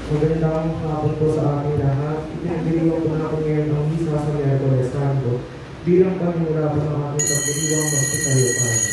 Magandang hapon po sa ating lahat. Ipinagdiriwang po natin ngayon ang Misa sa Miyerkules Santo bilang panimula po ng ating pagdiriwang magsusayo tayo.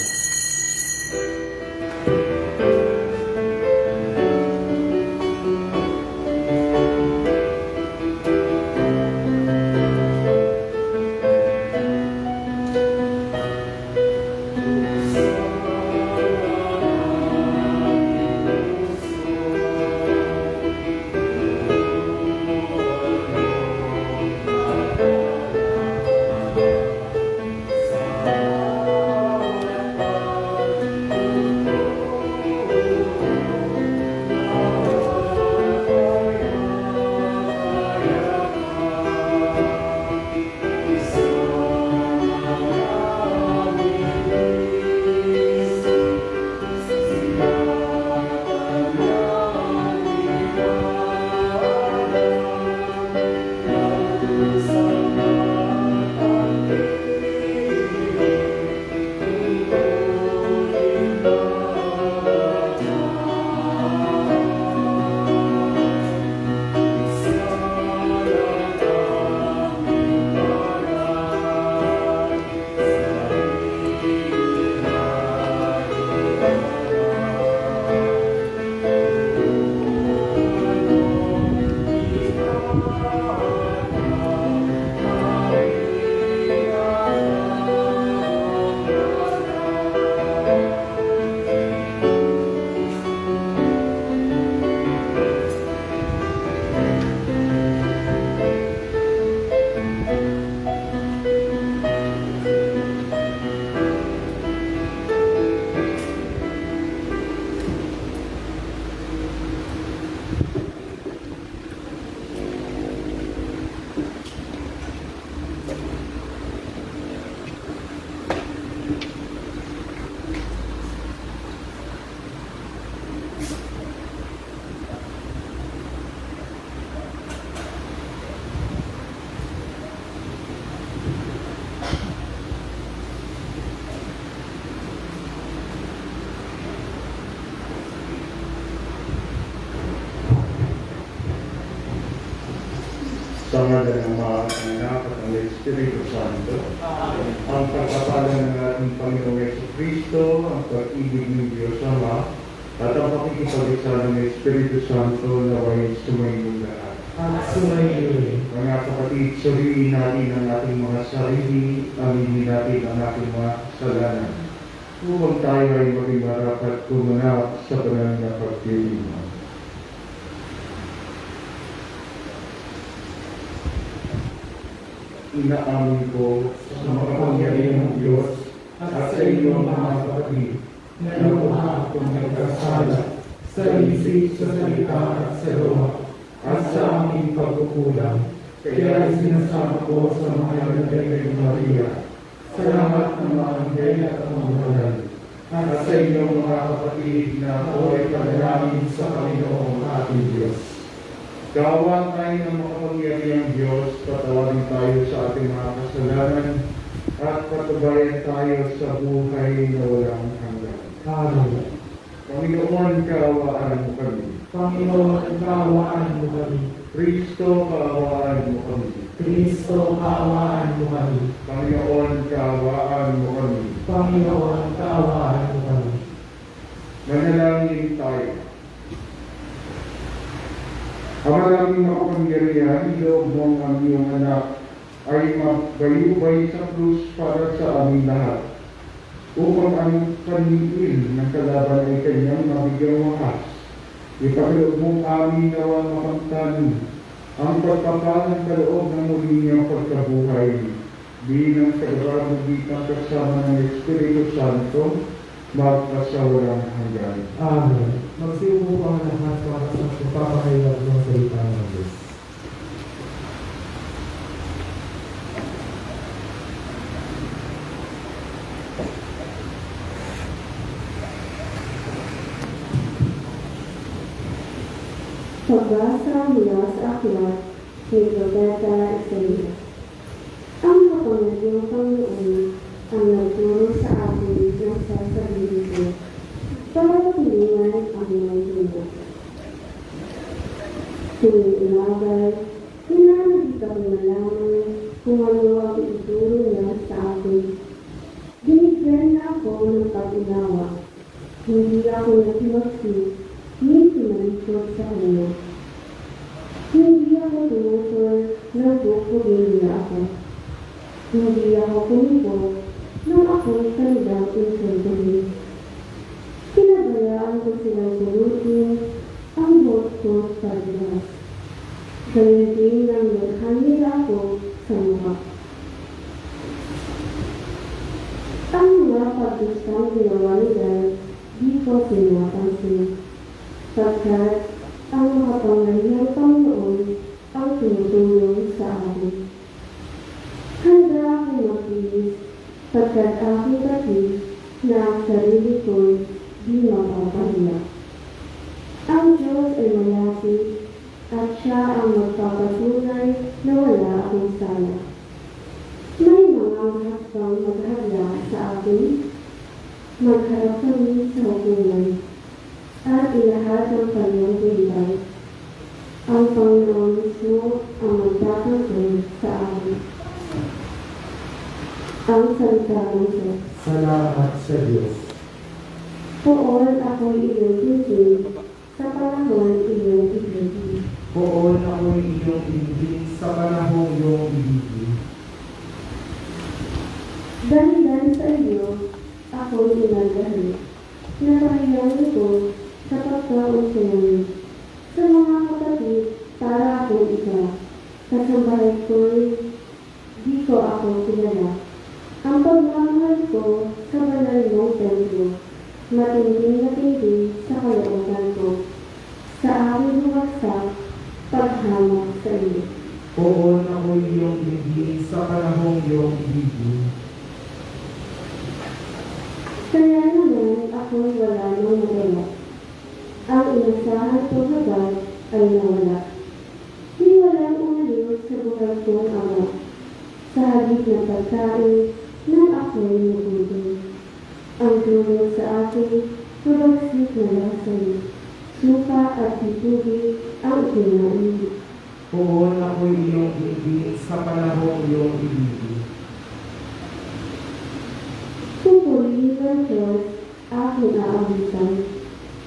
Sa ngalan ng Ama at ng Anak at ng Espiritu Santo. Ang pagpapala ng ating Panginoong Jesucristo, ang pag-ibig ng Diyos Ama, at ang pakikipag-isa ng Espiritu Santo na way sumayin lahat. At sumayin. Mga kapatid, suriin natin ang ating mga sarili, aminin natin ang ating mga kasalanan, upang tayo ay maging marapat kumanap sa banal na pagdiriwang. Inaamin ko sa makapangyarihan ng Diyos at sa inyong mga kapatid na nakuha akong nagkasala sa isip, sa salita at sa gawa at sa aming pagkukulang. Kaya sinasama ko sa mga nagdagay ng Maria, sa lahat ng mga anghel at mga banal, at sa inyong mga kapatid na ako ay panalangin sa Panginoong ating Diyos. Kaawaan tayo ng makapangyarihang Diyos, patawarin tayo sa ating mga kasalanan at patubayan tayo sa buhay na walang hanggan. Amen. Panginoon, kaawaan mo kami. Panginoon, kaawaan mo kami. Kristo, kaawaan mo kami. Kristo, kaawaan mo kami. Panginoon, kaawaan mo kami. Panginoon, kaawaan mo kami. Manalangin tayo. Ama naming makapangyarihan, iloob mo ang iyong anak ay magbayubay sa krus para sa aming lahat, upang ang kanipin ng kalaban ay kanyang mabigyang wakas. Ipagkaloob mong amin nawa makamtan ang pagpapalang kaloob ng muli niyang pagkabuhay, bilang kagarabugitan kasama ng Espiritu Santo, magpasawalang hanggan. Amen. Magsiupo po ang lahat para sa pagpapahayag ng salita ng Diyos. Pagbasa mula sa aklat ni Propeta Isaías. Ang makapangyarihang Panginoon ang nagturo sa atin ng sasabihin ko, pagpapatuloyan ang mga hinog. umagay, hinanagit ako malaman kung ano ang ituturo niya sa akin. Binigyan na ako ng pag-unawa. Hindi ako naghiwagsi, ni tumalikod sa kanya. Hindi ako tumutol nang bukugin niya ako. Hindi ako kumipo nang ako'y kanilang insultuhin. Pinabayaan ko silang pulutin ang buhok ko sa Diyos. Gayun din nang naghan nila ako sa mukha. Ang mga pagdustang ginawa nila, di ko sinapansin. Pagkat ang makapangyarihang Panginoon ang tumutulong sa akin. Handa akong magtiis, pagkat aking kapit na ang sarili ko'y di mapapahiya. Ang Diyos ay malapit at siya ang magpapatunay na wala akong sala. May mga hakbang maghagla sa akin, magharap kami sa hukuman, at ilahat ng kanyang bintay. Ang Panginoon mismo ang magtatangkol sa akin. Ang salita ng Diyos. Salamat sa Diyos. Poon ako'y iyong titig, sa panahon iyong ibigin. Poon ako'y iyong ibigin sa panahong iyong ibigin. Dahil sa iyo, ako'y inagalit. Napahiyang ko sa pagkaunsayan. Sa mga kapatid, para akong isa. Kasambahay ko'y di ko ako kilala. Ang pagmamahal ko sa banal mong templo, matindi sa kalooban ko. Sa aking huwagsak, paghamak sa iyo. Poon ako'y iyong ibigin sa panahong iyong ibigin. Kaya naman ako'y wala nang magawa. Ang inasahan ko agad ay nawala. Di walang umalis sa buhay kong ama. Sa halip ng pagkain nang ako'y nagutom. Ang tulong sa akin, mabagsik na lasan. Suka at tubig ang kinain. Poon ako'y iyong ibigin sa panahong iyong ibigin. Kung purihin ng Diyos, aking aawitan.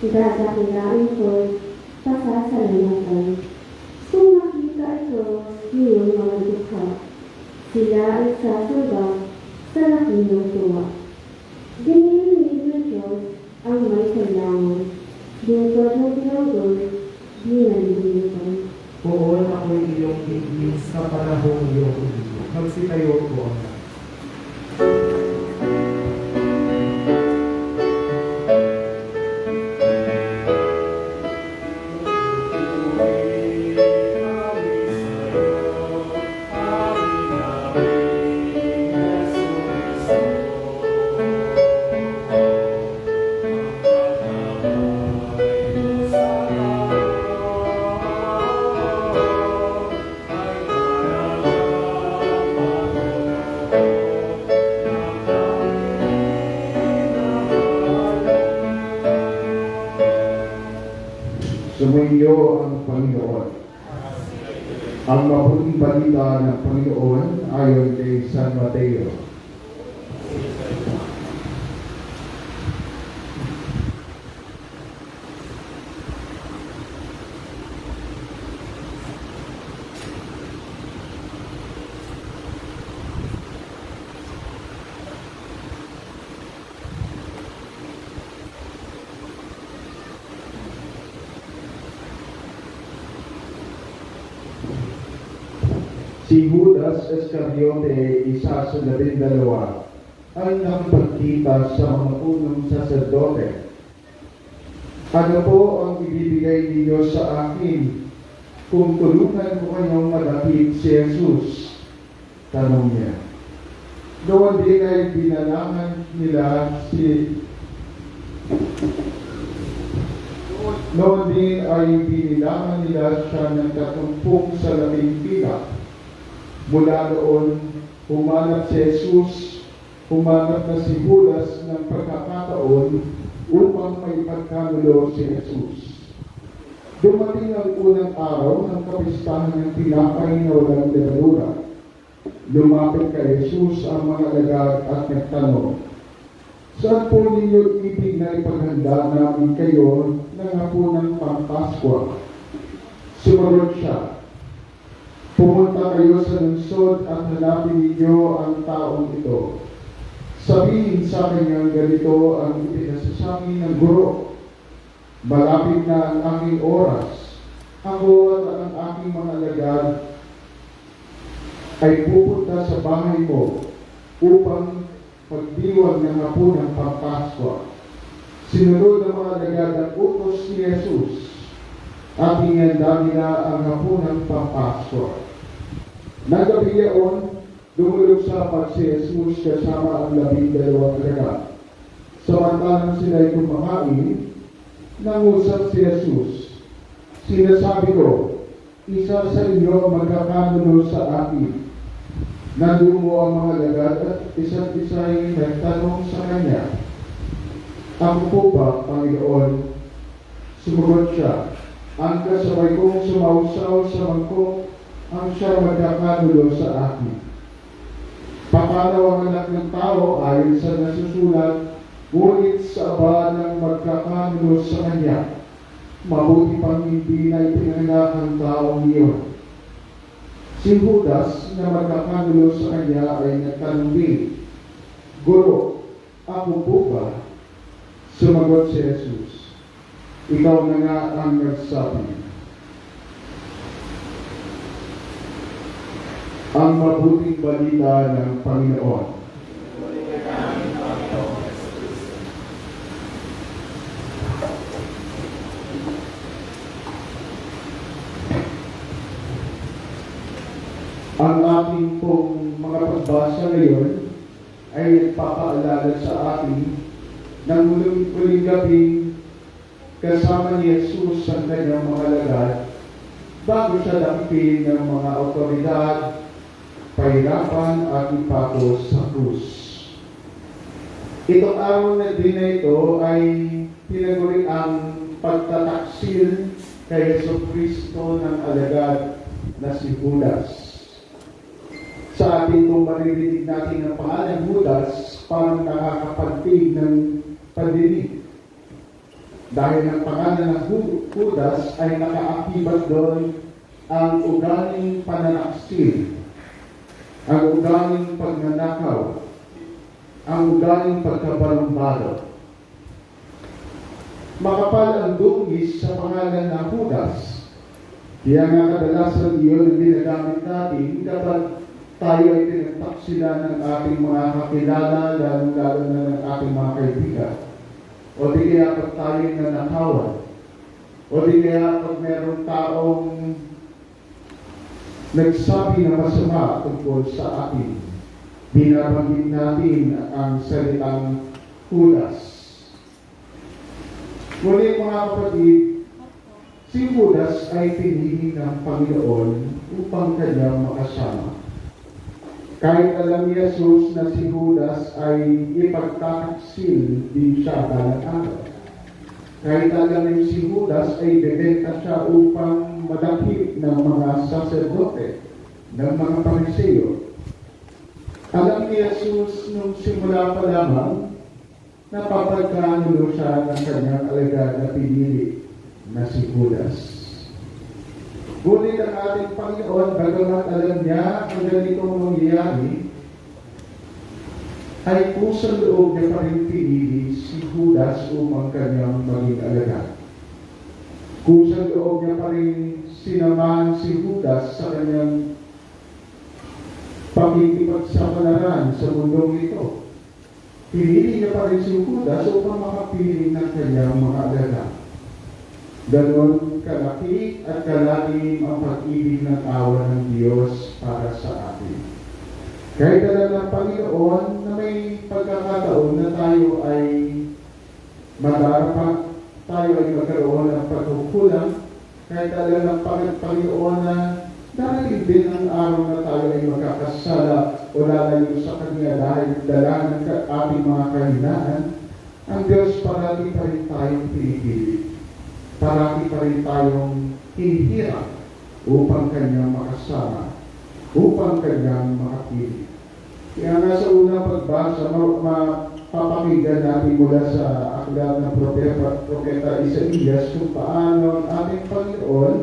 Dadakilain ko'y pasasalamatan. Kung makita ito, iyong mga dukha, sila ay sasamba sa laki ng tuwa. Dinilig ng Diyos ang may kailangan. Lingkod ng pinanggol, di nalilimutan. Poon ako'y iyong ibigin sa panahong iyong ibigin. Magsitayo po ang lahat. Sumainyo ang Panginoon. Ang mabuting balita ng Panginoon ayon kay San Mateo. Si Judas Iscariote, isa sa 12, ay nakipagkita sa mga punong saserdote. Ano po ang ibibigay ninyo sa akin kung tulungan ko kayong madakip si Jesus? Tanong niya. Noon din ay binalangan nila siya ng 30 salaming pila. Mula doon, humanap si Jesus, humanap na si Judas ng pagkakataon upang may pagkanulo si Jesus. Dumating ang unang araw ng kapistahan ng tinapay na walang levadura. Lumapit kay Jesus ang mga alagad at nagtanong, "Saan po ninyo ibig na ipaghanda namin kayo ng hapunang Pampaskwa?" Sumagot siya, "Pumunta kayo sa lungsod at hanapin ninyo ang taong ito. Sabihin sa kanyang ganito ang ipinasasabi ng guro. Malapit na ang aking oras. Ako at ang aking mga alagad ay pupunta sa bahay mo upang pagdiwang ng hapunang Pampaskwa." Sinunod ng mga alagad ang utos ni Jesus at inihanda nila ang hapunang Pampaskwa. Nagabi yaon, dumulog sa hapag si Jesus kasama ang 12 alagad. Samantalang sila'y kumakain, nangusap si Jesus, "Sinasabi ko, isa sa inyo magkakanulo sa akin." Nandumo ang mga alagad at isa't isa'y nagtanong sa kanya, "Ako po ba, Panginoon?" Sumagot siya, "Ang kasabay kong sumausaw sa mangkok ang siya magkakanulo sa akin. Papanaw ang anak ng tao ayon sa nasusulat, ngunit sa aba ng magkakanulo sa kanya, mabuti pang hindi na ipinanganak ang taong iyon." Si Judas na magkakanulo sa kanya ay nagtanong din, "Guro, ako po ba?" Sumagot si Jesus, "Ikaw na nga ang nagsabi." Ang mabuting balita ng Panginoon. Ang ating pong mga pagbasa ngayon ay nagpapaalala sa atin ng muling gabing kasama ni Jesus ang kanyang mga alagad bago siya dakipin ng mga otoridad, pahirapan at ipako sa krus. Itong araw na din na ito ay tinaguri ang pagtataksil kay Jesucristo ng alagad na si Judas. Sa atin kung maririnig natin ang pangalan Judas, parang nakakapagtig ng pandinig. Dahil ang pangalan ng Judas ay nakaakibat doon ang ugaling pananaksil, ang ugaling pagnanakaw, ang ugaling pagkabalumbalo. Makapal ang dungis sa pangalan ng Judas. Kaya nga kadalasan iyon ang ginagamit natin kapag tayo ay pinagtaksila ng ating mga kakilala, lalo na ng ating mga kaibigan. O di kaya pag tayo nanakawan. O di kaya pag merong taong nagsabi na masama tungkol sa atin, binabanggit natin ang salitang Judas. Ngunit mga kapatid, si Judas ay pinili ng Panginoon upang kanyang makasama. Kahit alam ni Jesus na si Judas ay ipagtataksil din siya balang araw. Kahit alam ni si Judas ay bebenta siya upang madakip ng mga saserdote, ng mga Pariseo. Alam ni Jesus nung simula pa lamang na papagkanulo siya ng kanyang alagad na pinili na si Judas. Ngunit ang ating Panginoon, bagamat alam niya ang ganitong mangyayari, ay kusang loob niya pa rin pinili si Judas upang kanyang maging alagad. Kusang loob niya pa rin sinamahan si Judas sa kanyang pakikipagsapalaran sa mundong ito. Pinili niya pa rin si Judas upang makapili ng kanyang mga alagad. Ganon kalaki at kalalim ang pag-ibig ng awa ng Diyos para sa atin. Kahit alam ng Panginoon na may pagkakataon na tayo ay madarapat, tayo ay magkaroon ng pagkukulang, kahit alam ng Panginoon na darating din ang araw na tayo ay magkakasala o lalayo sa Kanya dahil dala ng ating mga kahinaan, ang Diyos parati pa rin tayong pinipili parati pa rin tayong hinihirap upang kanyang makasama, upang kanyang makapili. Kaya nga sa unang pagbasa, mapapakinggan natin mula sa aklat ng propeta Isaías kung paano ang ating Panginoon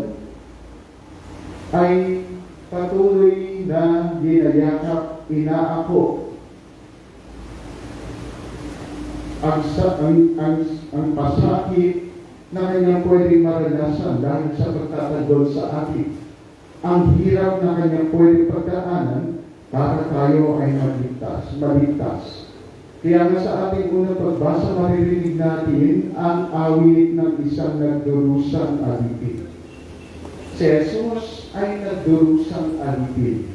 ay patuloy na ginayakap, inaako ang pasakit na kanyang pwedeng maranasan dahil sa pagtatagol sa atin. Ang hirap na kanyang pwedeng pagdaanan para tayo ay maligtas. Kaya nga sa ating unang pagbasa, maririnig natin ang awit ng isang nagdurusang alipin. Si Jesus ay nagdurusang alipin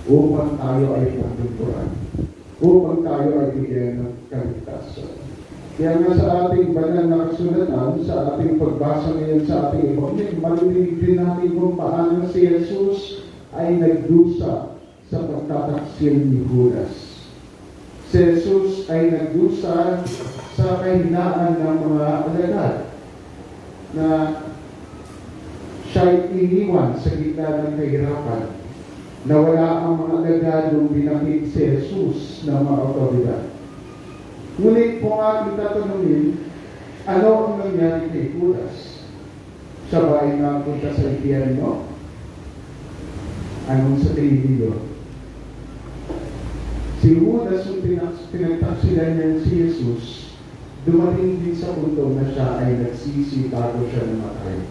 upang tayo ay pagtuturan, upang tayo ay bigyan ng kaligtasan. Kaya nga sa ating banal na kasulatan, sa ating pagbasa ngayon sa ating Ebanghelyo, maririnig din natin kung paano si Jesus ay nagdusa sa pagtataksil ni Judas. Si Jesus ay nagdusa sa kahinaan ng mga alagad na siya'y iniwan sa gitna ng kahirapan, na wala ang mga alagad nung binakit si Jesus ng mga otoridad. Ngunit kung ating tatanungin, ano ang nangyari kay Judas? Siya ba ay napunta sa impyerno? Anong sa tingin niyo? Si Judas, yung pinagtaksilan niya si Jesus, dumating din sa punto na siya ay nagsisi bago siya namatay.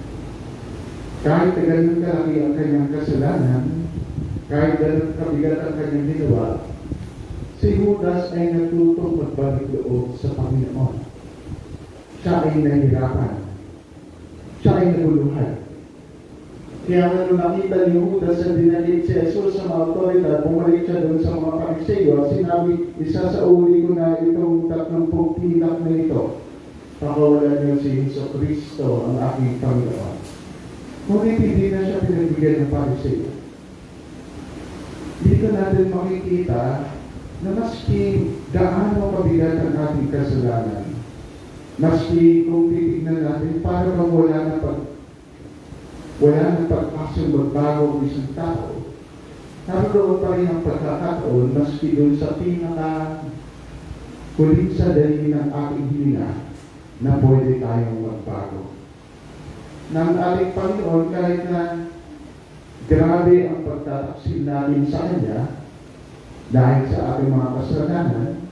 Kahit na ganun kalaki ang kanyang kasalanan, kahit ganun kabigat ang kanyang ginawa, si Judas ay natutong magbalik loob sa Panginoon. Siya ay nahirapan. Siya ay naguluhan. Kaya nga nung nakita ni Judas na dinalit si Jesus sa mga otoridad, bumalik siya doon sa mga Pariseyo, sinabi, isasauli ko na itong 30 pinak na ito. Pakawalan niyo si Jesucristo, ang aking Panginoon. Ngunit hindi na siya pinagbigyan ng Pariseyo. Dito natin makikita na maski gaano kabigat ang ating kasalanan, maski kung titignan natin, para bang wala na pagpasong magbago ang isang tao, naroon pa rin ang pagkakataon, maski doon sa huling sandali ng ating hininga, na pwede tayong magbago. Ng ating Panginoon, kahit na grabe ang pagtataksil natin sa Kanya, dahil sa ating mga kasalanan,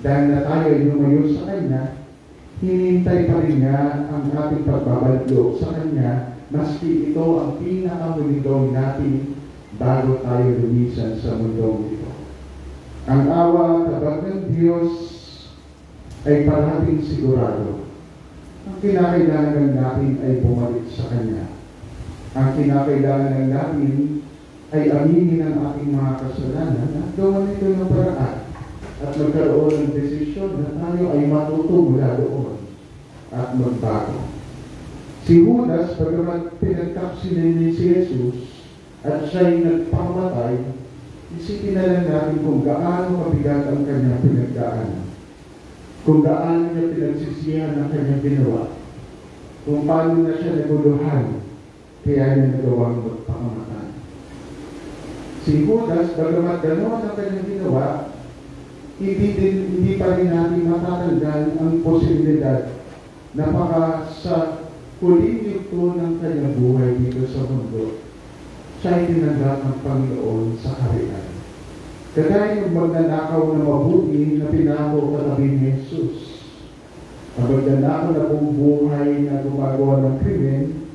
dahil na tayo ay lumayo sa Kanya, hinintay pa rin niya ang ating pagbabalik loob sa Kanya, maski ito ang pinakahuling gawin natin bago tayo lumisan sa mundong ito. Ang awa tabag ng Diyos ay parating sigurado. Ang kinakailangan natin ay bumalik sa Kanya. Ang kinakailangan natin ay aminin ang ating mga kasalanan at gawan ito ng paraan at magkaroon ng desisyon na tayo ay matuto mula doon at magbago. Si Judas, bagamat pinagtaksilan ni si Jesus at siya'y nagpakamatay, isipin na lang natin kung gaano kabigat ang kanyang pinagdaanan, kung gaano niya pinagsisihan ang kanyang ginawa, kung paano na siya naguluhan, kaya niya nagawang magpakamatay. Si Judas, bagamat ganoon ang kanyang ginawa, hindi pa rin natin matatanggal ang posibilidad na baka sa huling yugto ng kanyang buhay dito sa mundo, siya ay tinanggap ng Panginoon sa kaharian. Kagaya ng magnanakaw na mabuti na pinako katabi ni Jesus. Ang magnanakaw na buong buhay na gumagawa ng krimen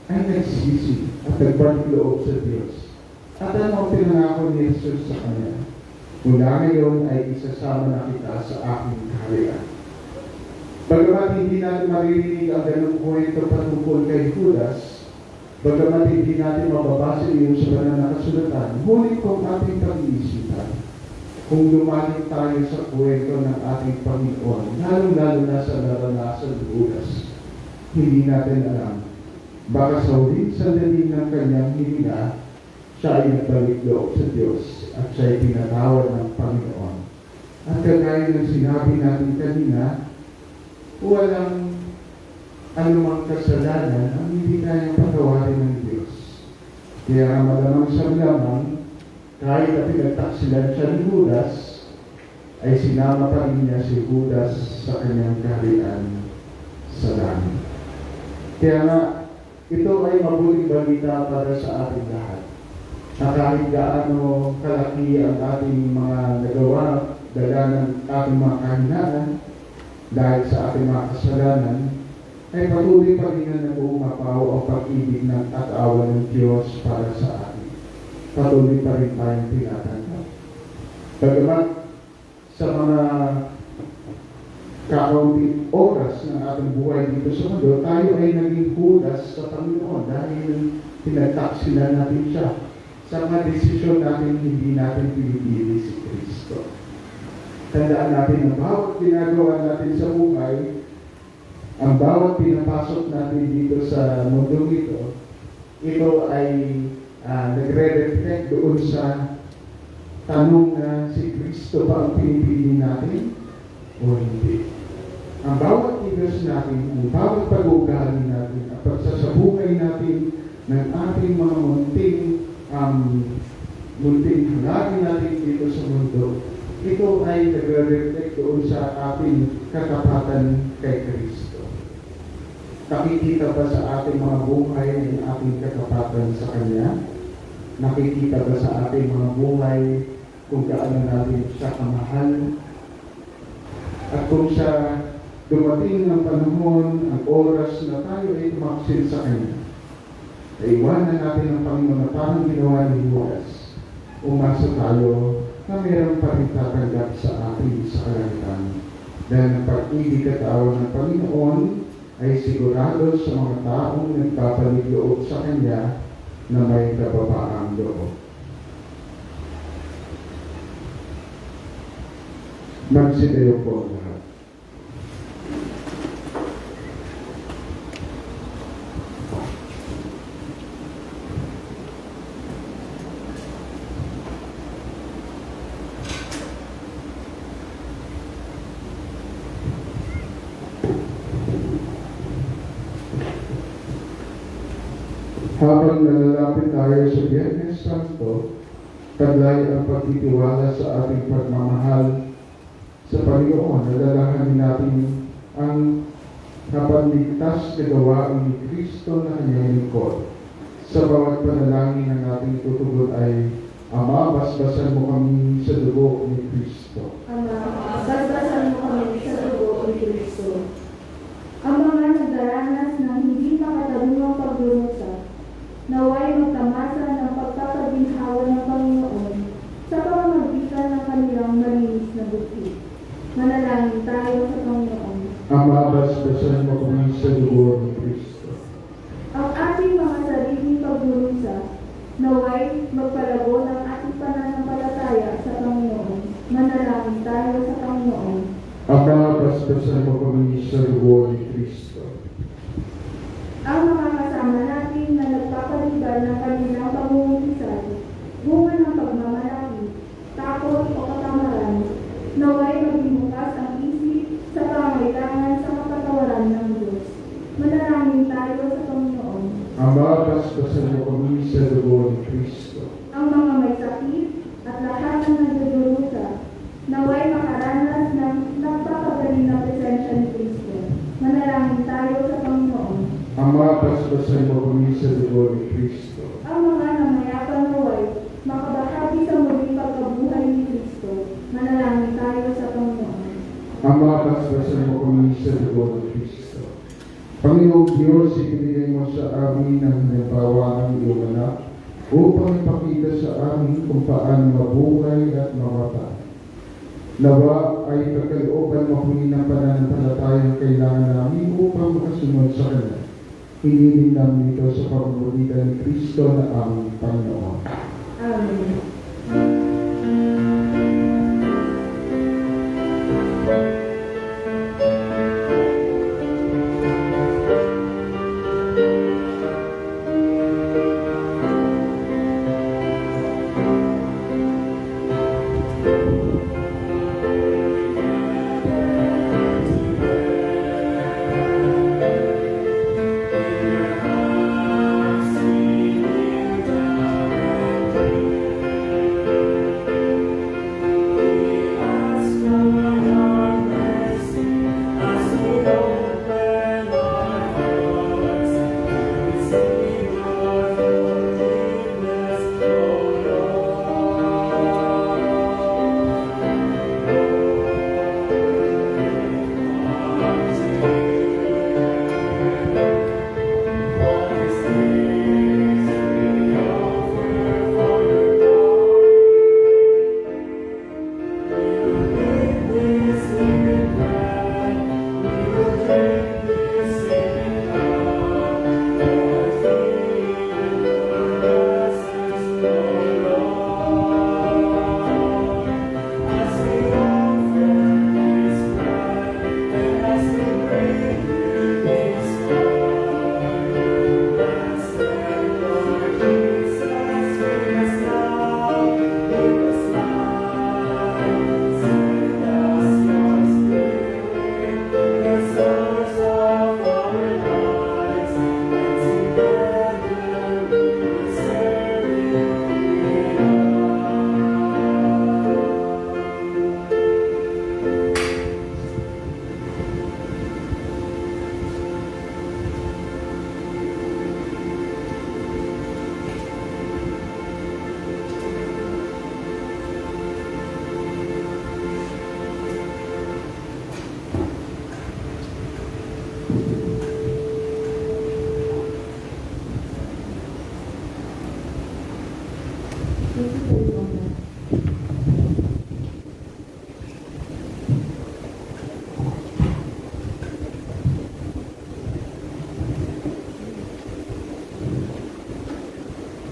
ay nagsisi at nagbalik loob sa Diyos. At ano ang pinangako ni Jesus sa kanya? Mula ngayon ay isasama na kita sa aking kaharian. Bagamat hindi natin maririnig ang ganong kwento patungkol kay Judas, bagamat hindi natin mababasa iyon sa banal na kasulatan, ngunit kung ating pag-iisipan, kung lumalik tayo sa kwento ng ating Panginoon, lalong-lalo na sa naranasan ni Judas, hindi natin alam. Baka sa huling sandali ng kanyang hininga, siya ay nagbalik loob sa Diyos at siya ay tinatawad ng Panginoon. At kagaya ng sinabi natin kanina, walang anumang kasalanan ang hindi kayang patawarin ng Diyos. Kaya malamang sa lamang, kahit na pinagtaksilan siya ni Judas, ay sinama pa rin niya si Judas sa kanyang kaharian sa langit. Kaya nga, ito ay mabuting balita para sa ating lahat. Na kahit gaano kalaki ang ating mga nagawa, dala ng ating mga kahinaan, dahil sa ating mga kasalanan, ay patuloy pa rin na nag-uumapaw ang pag-ibig ng at awa ng Diyos para sa atin. Patuloy pa rin tayong tinatanggap. Bagamat sa mga kakaunting oras ng ating buhay dito sa mundo, tayo ay naging Judas sa Panginoon dahil pinagtaksilan natin siya sa mga desisyon natin hindi natin pinipili si Kristo. Tandaan natin ang bawat ginagawa natin sa buhay, ang bawat pinapasok natin dito sa mundo ito ay nagre-reflect doon sa tanong na si Kristo ba ang pinipili natin o hindi. Ang bawat kilos natin, ang bawat pag-uugali natin, ang pagsasabungay natin ng ating mga munting hanapin natin dito sa mundo, ito ay nagre-reflect doon sa ating katapatan kay Kristo. Nakikita ba sa ating mga buhay ang ating katapatan sa Kanya? Nakikita ba sa ating mga buhay kung gaano natin siya kamahal? At kung siya dumating ng panahon, ang oras na tayo ay tumaksin sa Kanya, iwanan natin ang Panginoon na parang ginawa ni Judas. Umasa tayo na mayroon pa rin tatanggap sa atin sa kalangitan. Dahil ang pag-ibig at awa ng Panginoon ay sigurado sa mga taong nagpapalig loob sa Kanya na may kababaang loob. Magsidayo po ang lahat. Habang nalalapit tayo sa Biyernes Santo, taglay ang pagtitiwala sa ating pagmamahal sa Panginoon. Nalalahanin natin ang kapagligtas na gawain ni Kristo na kanyang lingkod. Sa bawat panalangin ng ating tutugon ay, Ama, basbasan mo kami sa dugo ni Kristo. Ama, basbasan mo kami sa dugo ni Kristo. Ang mga nagdaranas ng hindi makatarungang pagdurusa, naway magtamasa ng pagpapaginhawa ng Panginoon sa pamamagitan ng kanilang malinis na buti. Manalangin tayo sa Panginoon. Ama, basbasan mo kami sa dugo ni Kristo. Ang ating mga sariling pagdurusa, naway magpalago ng ating pananampalataya sa Panginoon. Manalangin tayo sa Panginoon. Ama, basbasan mo kami sa dugo ni Kristo. Ang mga kasama natin na nagpapaliban ng kanilang pamumukisan, bunga ng pagmamalaki, takot o katamaran, naway maging bukas ang isip sa pangailangan sa kapatawaran ng Diyos. Manalangin tayo sa Panginoon. Ama, basbasan mo kami sa dugo ni Kristo. Ang mga may sakit at lahat ng nagdudurusa, naway makaranas ng nagpapagaling na presensya ni Kristo. Manalangin tayo sa Panginoon. Ama, basbasan mo kami sa dugo ni Kristo. Ang mga namayapan naway makabahagi sa muling pagkabuhay ni Kristo. Manalangin tayo sa Panginoon. Ama, basbasan mo kami sa dugo ni Kristo. Panginoong Diyos, ibigay mo sa amin ang halimbawa ng iyong anak upang ipakita sa amin kung paano mabuhay at mamatay. Nawa ay pagkalooban mahuli ng pananampalatayang kailangan namin upang makasunod sa Kanya. Hiniling namin ito sa pamamagitan ni Kristo na aming Panginoon. Amen.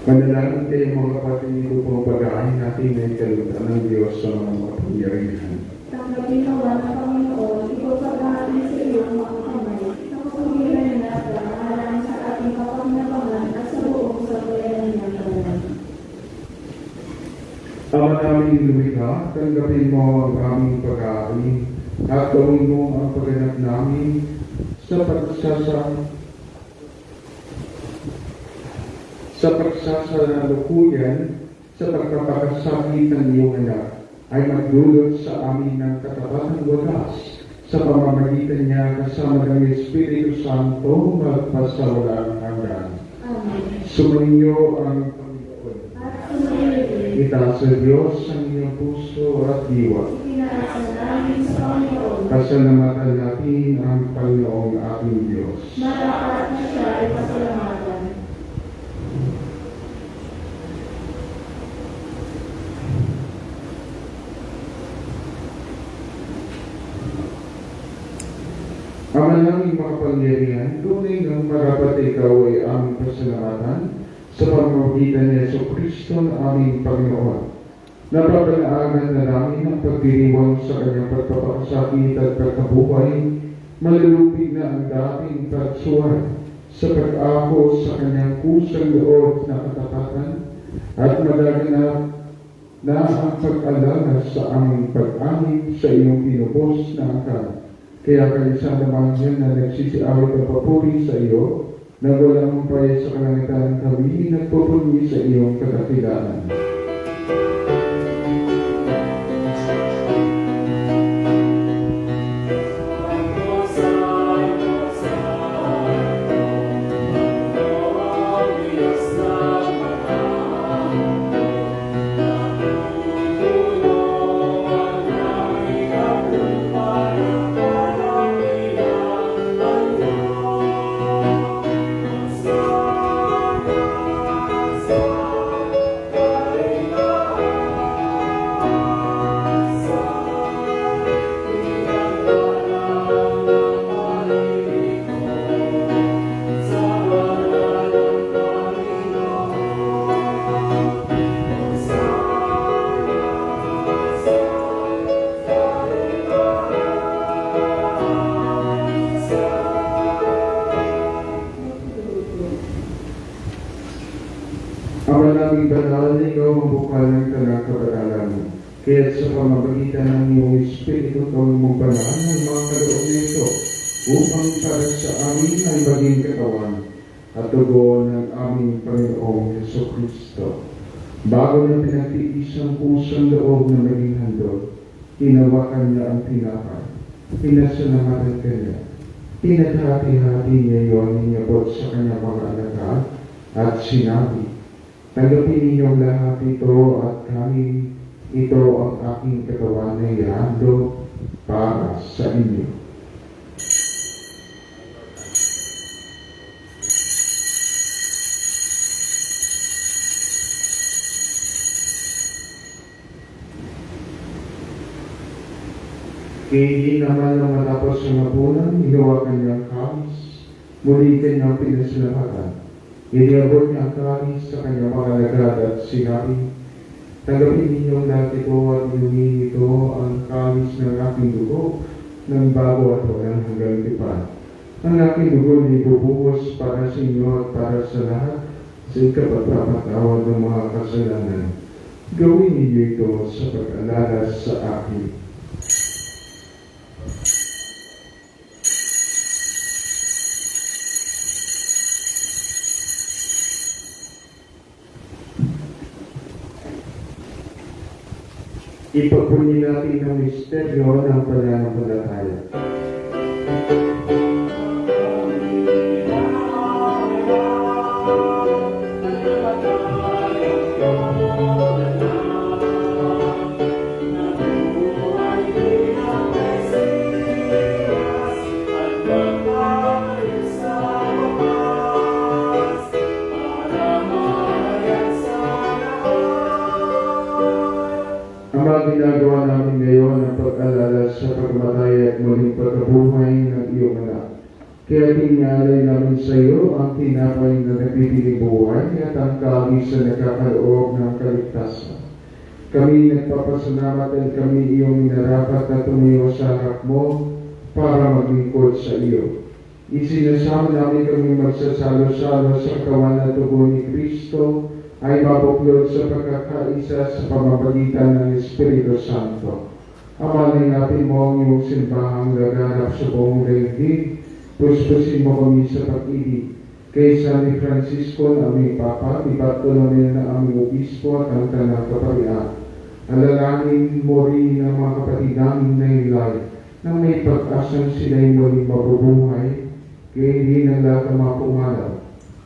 Manalangin kayo mga kapatid nito po pag-aahin natin ay kalutan ng Diyos sa mga makapangyarihan. Tanggapin nawa ng Panginoon, ikaw pag-aamin sa iyong mga kamay, sa kapagiran na natin sa ating kapagnabangan at sa buong sa bayan ng kalan. Ama namin lumikha, tanggapin mo ang aming pag-aamin at gawin mo ang pagganap namin sa pagsasalukuyan sa pagkapakasakit ng iyong anak ay magdulot sa amin ng katapatang wagas sa pamamagitan niya kasama ng Espiritu Santo magpasawalang hanggan. Amen. Sumainyo ang Panginoon. At sumayin, Itaas sa Diyos ang iyong puso at diwa. itinaasa namin sa Panginoon. Pasalamatan natin ang Panginoong ating Diyos. Marapat na siya ay pasalamatan. Ama naming makapangyarihan, tunay ng marapat ikaw ay aming pasalamatan sa pamamagitan ni Yesu Kristo na aming Panginoon. Napapanaagan na namin ang pagdiriwang sa kanyang pagpapakasakit at pagkabuhay, malulupig na ang dating pagsuhan sa pag-ako sa kanyang kusang loob na katapatan at magaganap na ang pag-alala sa aming pag-amin sa iyong pinubos na angkan. Kaya kaisa naman yan na nagsisiawit ang papuri sa iyo, na walang umpay sa kalangitan kami nagpupuli sa iyong kadakilaan. Ama naming banal, ikaw ang bukal ng tanang kabanalan. Kaya sa pamamagitan ng iyong Espiritu, gawin mong banal ng mga kaloob nito, upang para sa amin ay maging katawan at dugo ng aming Panginoong Yesu Kristo. Bago na pinagtiis ang pusang loob na maging handog, hinawakan niya ang tinapay, pinasalamatan kanya, pinaghati-hati niya iyon, inyabot sa kanyang mga alagad, at sinabi, tanggapin ninyong lahat ito at kami, ito ang aking katawan na ihandog para sa inyo. Kaya naman nang matapos ang hapunan, hinawakan niya ang kamis, muli kanyang pinasalamatan. Iniabot niya ang kamis sa kanyang mga alagad at sinabi, tanggapin ninyong lahat ito at inumin ito ang kamis ng aking dugo ng bago at walang hanggang tipan. Ang aking dugo ay bubuhos para sa inyo at para sa lahat sa ikapagpapatawad ng mga kasalanan. Gawin ninyo ito sa pag-alala sa akin. Ipagpuni natin ang misteryo ng pananampalataya. Ginagawa namin ngayon ang pag-alala sa pagkamatay at muling pagkabuhay ng iyong anak. Kaya tinalay namin sa iyo ang tinapay na nagbibigay buhay at ang kalis na nagkakaloob ng kaligtasan. Kami nagpapasalamat at kami iyong minarapat na tumayo sa harap mo para maglingkod sa iyo. Isinasama namin kami magsasalo-salo sa katawan at tubo ni Kristo ay mabuklod sa pagkakaisa sa pamamagitan ng Espiritu Santo. Amalay natin mo ang iyong simbahang laganap sa buong daigdig. Puspusin mo kami sa pag-ibig. Kay San Francisco na aming Papa, ni Bartolome na aming Obispo at ang Tanang Kaparian. Alalahanin mo rin ang mga kapatid naming nailay na may pag-asang sila'y muling mabubuhay. Kaya hindi na lahat ang mga pumalaw.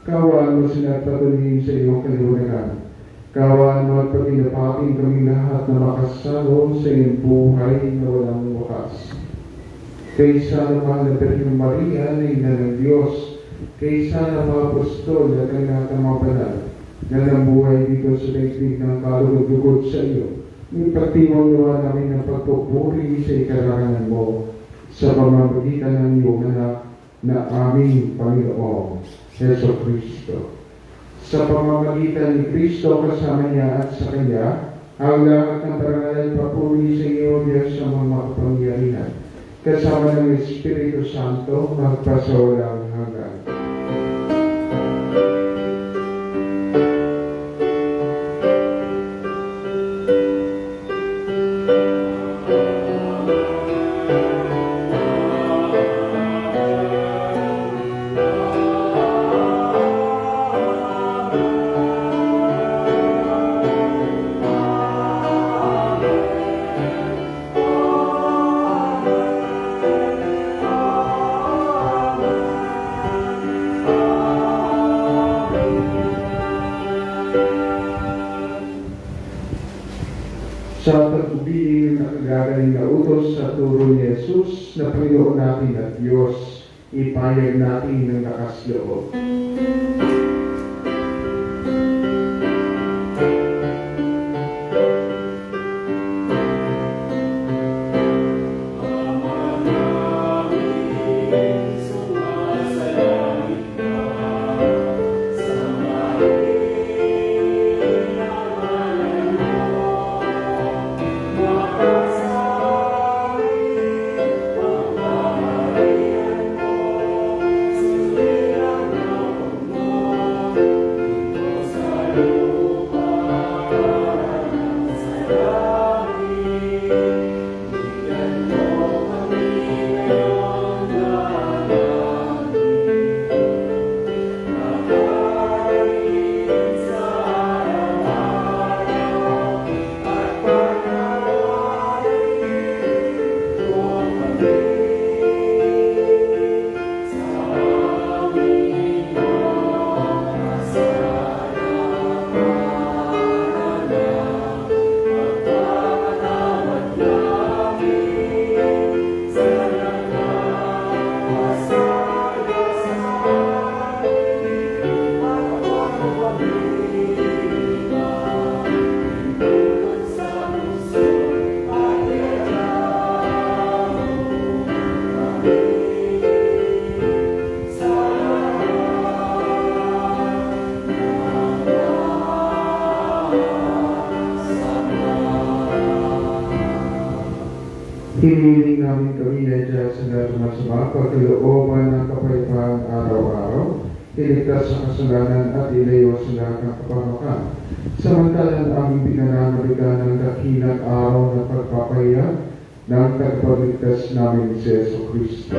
Kawaan mo sila at patuloyin sa iyong kaliwanagan. Kawaan mo at paginapating kami lahat na makasalo sa iyong buhay na walang wakas. Kaysa ng mahal na Birhen Maria na ina ng Diyos, kaysa ng mga apostol at ang lahat ng mga banal na nabuhay dito sa daigdig ng kalugod sa iyo, may pagtiwang nawa namin ng pagpupuri sa ikarangalan mo sa pamamagitan ng iyong anak na aming Panginoong Yeso Kristo. Sa pamamagitan ni Kristo kasama niya at sa Kanya, ang lahat ng parangal ay papuri sa iyo, Diyos sa mga makapangyarihan. Kasama ng Espiritu Santo, magpasawalang hanggan. Sa pagbubiling ng nakagagaling na utos sa turo ni Jesus na Panginoon natin at Diyos, ipayag natin ng lakas loob. Hinihiling namin kami na dyan sa lahat ng masama, pagkalooban ng kapayapaan araw-araw, iligtas sa kasalanan at ilayo sa lahat ng kapamakan. Samantalang aming pinananaligan ng dakilang araw ng pagpapahayag ng tagapagligtas namin si Yeso Kristo.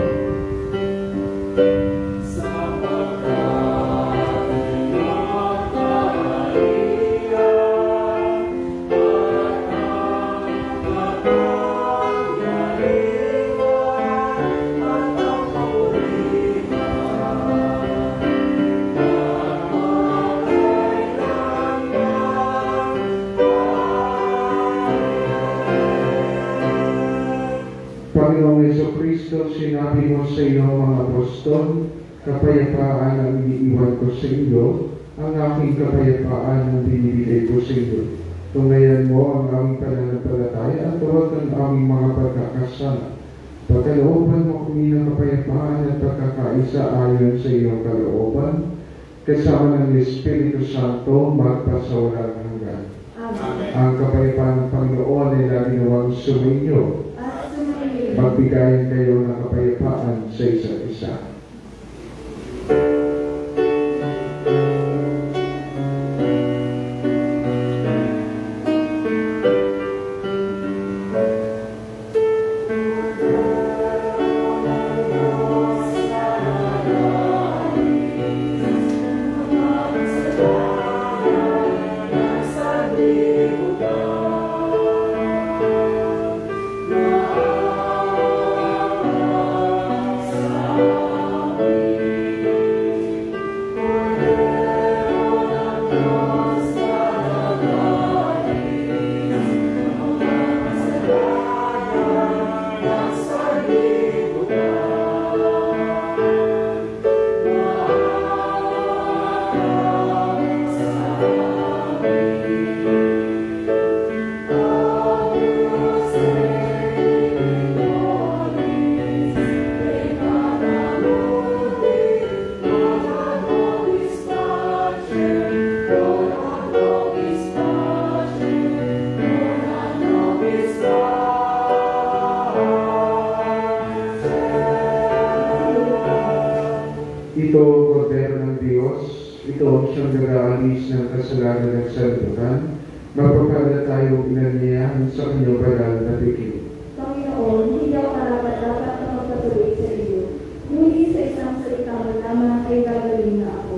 Panginoong Yeso Kristo, sinabi mo sa iyo mga apostol, kapayapaan ang iniiwan ko sa iyo, ang aking kapayapaan ang binibigay ko sa iyo. Tungayan mo ang aming pananampalataya at huwag ang aming mga pagkakasala. Pagkalooban mo kami ng kapayapaan at pagkakaisa ayon sa iyong kalooban, kasama ng Espiritu Santo, magpasawalang hanggan. Amen. Ang kapayapaan ng Panginoon ay lagi nawang sumainyo. At sumayin. Magbigayin kayo ng kapayapaan sa isa't isa. Ito, Kordero ng Diyos, ito ang siyang nag-aalis ng kasalanan ng sanlibutan, magpapala tayong inanyayahan sa kanyang banal na bigay. Panginoon, hindi ako karapat-dapat na magpatuloy sa iyo. Ngunit sa isang salita man lamang ay gagaling na ako.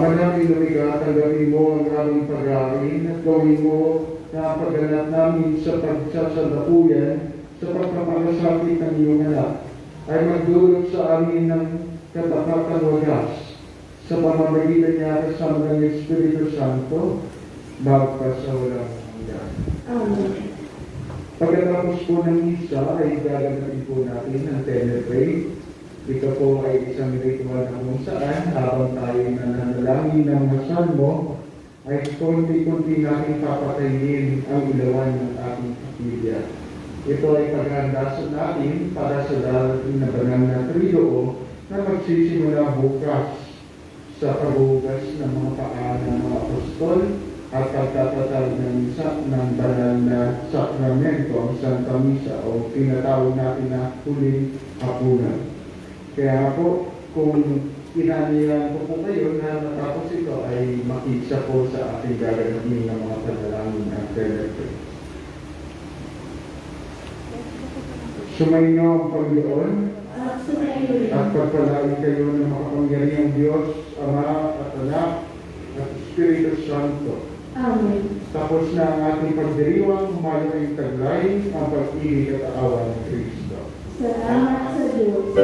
Ama namin lumiga, tanggapin mo ang aming pag-ain at gawin mo na pagganap namin sa pagsasalukuyan sa pagpapalasakit ng iyong anak ay magdulot sa amin ng katapatan wagas sa pamamagitan niya kasama ng Espiritu Santo bagpas sa walang hanggan. Amen. Pagkatapos po ng misa ay gagawin po natin ang Tenebrae. Ito po ay isang ritual na kung saan habang tayo nananalangin ng masalmo ay konti-konti natin papatayin ang ilawan ng ating kapilya. Ito ay pag-aandasan natin para sa darating na banal na trio na magsisimula bukas sa paghugas ng mga paa ng mga apostol at pagtatatag ng banal na sakramento, ang Santa Misa o tinatawag natin na huling hapunan. Kaya po, kung inanihan ko po kayo na matapos ito ay makikisa po sa ating gagawin ng mga panalangin ng Tenebrae. Sumainyo ang Panginoon At sumayin. at pagpalain kayo ng makapangyarihang Diyos, Ama at Anak at Espiritu Santo. Amen. Tapos na ang ating pagdiriwang, humalo ang taglay, ang pag-ibig at awa ng Kristo. Salamat sa Diyos.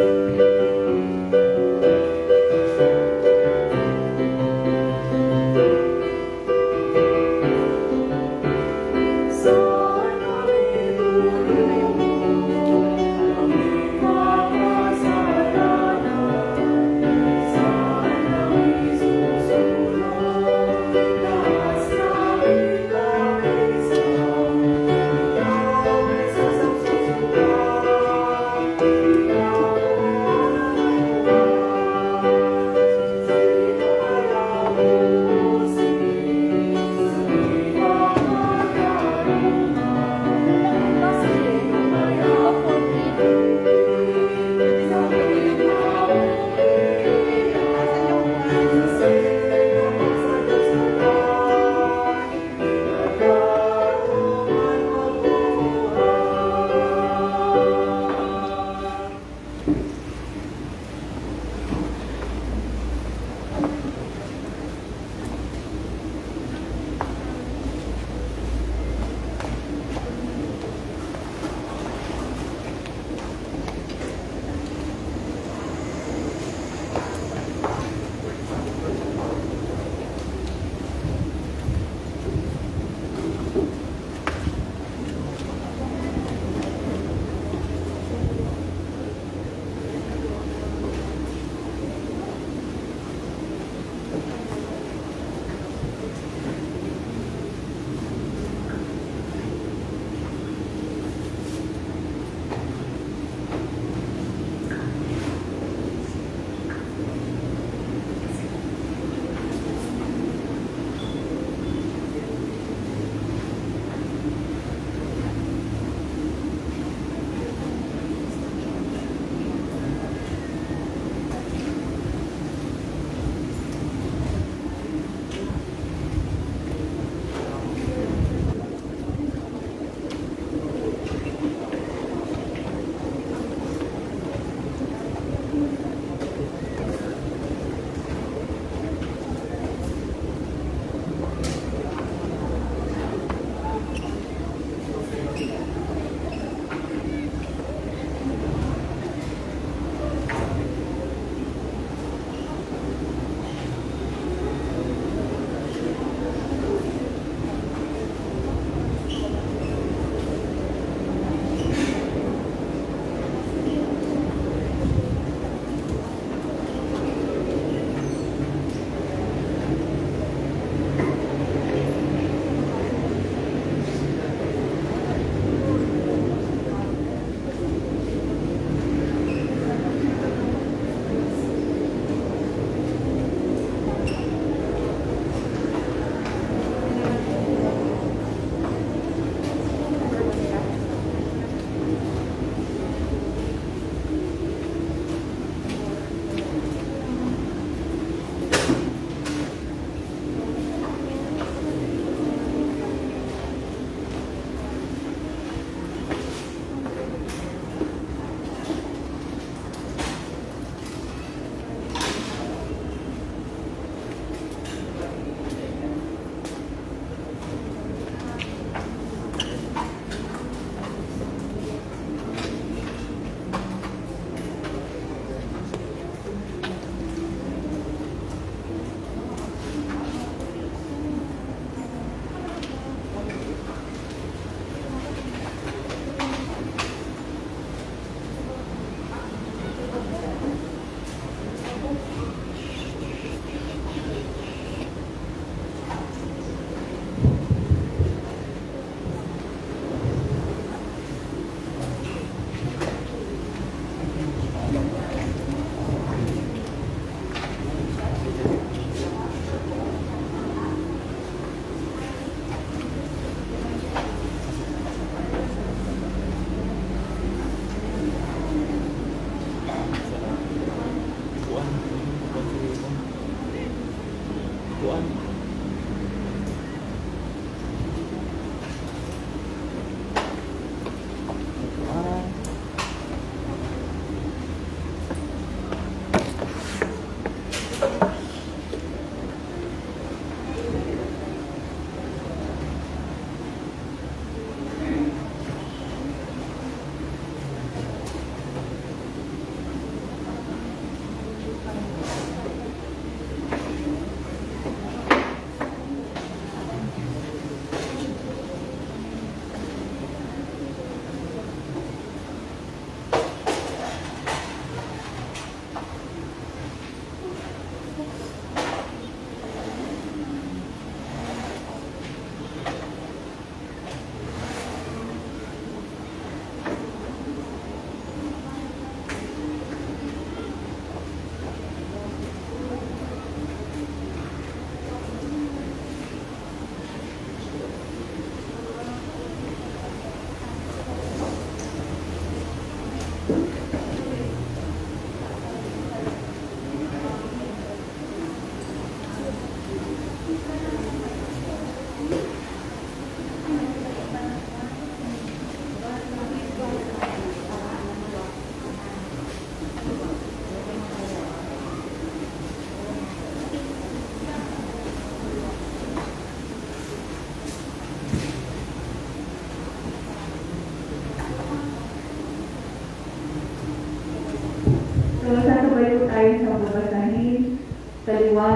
Kaliwa,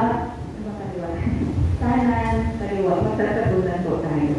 ano kaliwa? Kanan, kaliwa, magtatagunan po tayo.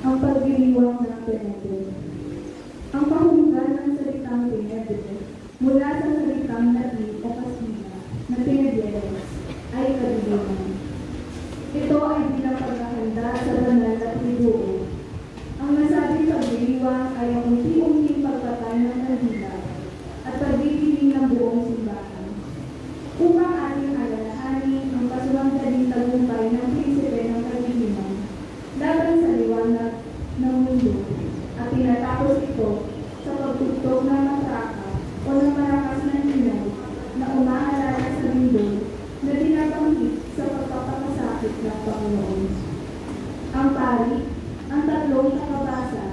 Ang pagdiriwang ng Penedo. Ang kahulugan ng salitang Penedo mula sa salitang Latin o Kastila na Penedieres ay kadiliman. Ito ay bilang paghahanda sa banal na triduo. Ang nasabing pagdiriwang ay ang unti-unting pagpatay ng kandila at pagdidiling ng buong simbahan. Upang ating alalahanin ang kasuwang-galing tagumpay ng prinsipe ng kadiliman laban sa liwanag ng mundo at tinatapos ito sa pagtugtog ng matraka o ng malakas na hinaw na umaalala sa lindol na dinabanggit sa pagpapakasakit ng Panginoon. Ang pari, ang tatlong nakabasa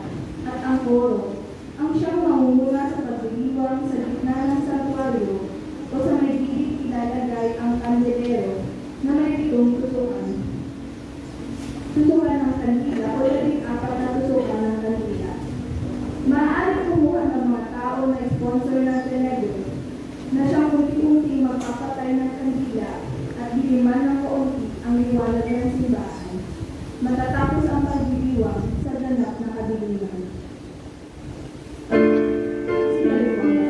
at ang koro ang siyang mangunguna sa pagdiriwang sa gitna ng santuaryo o sa may gilid ilalagay ang kandelero na may 7 tusukan. Tusukan ng kandila o 14 na tusukan ng kandila. Maaari kumuha ng mga tao na sponsor ng Penedo na siyang unti-unti magpapatay ng kandila at diliman ng kaunti ang liwanag ng simbahan. Matatapos ang pagdiriwang sa ganap na kadiliman. Sinaliwang na.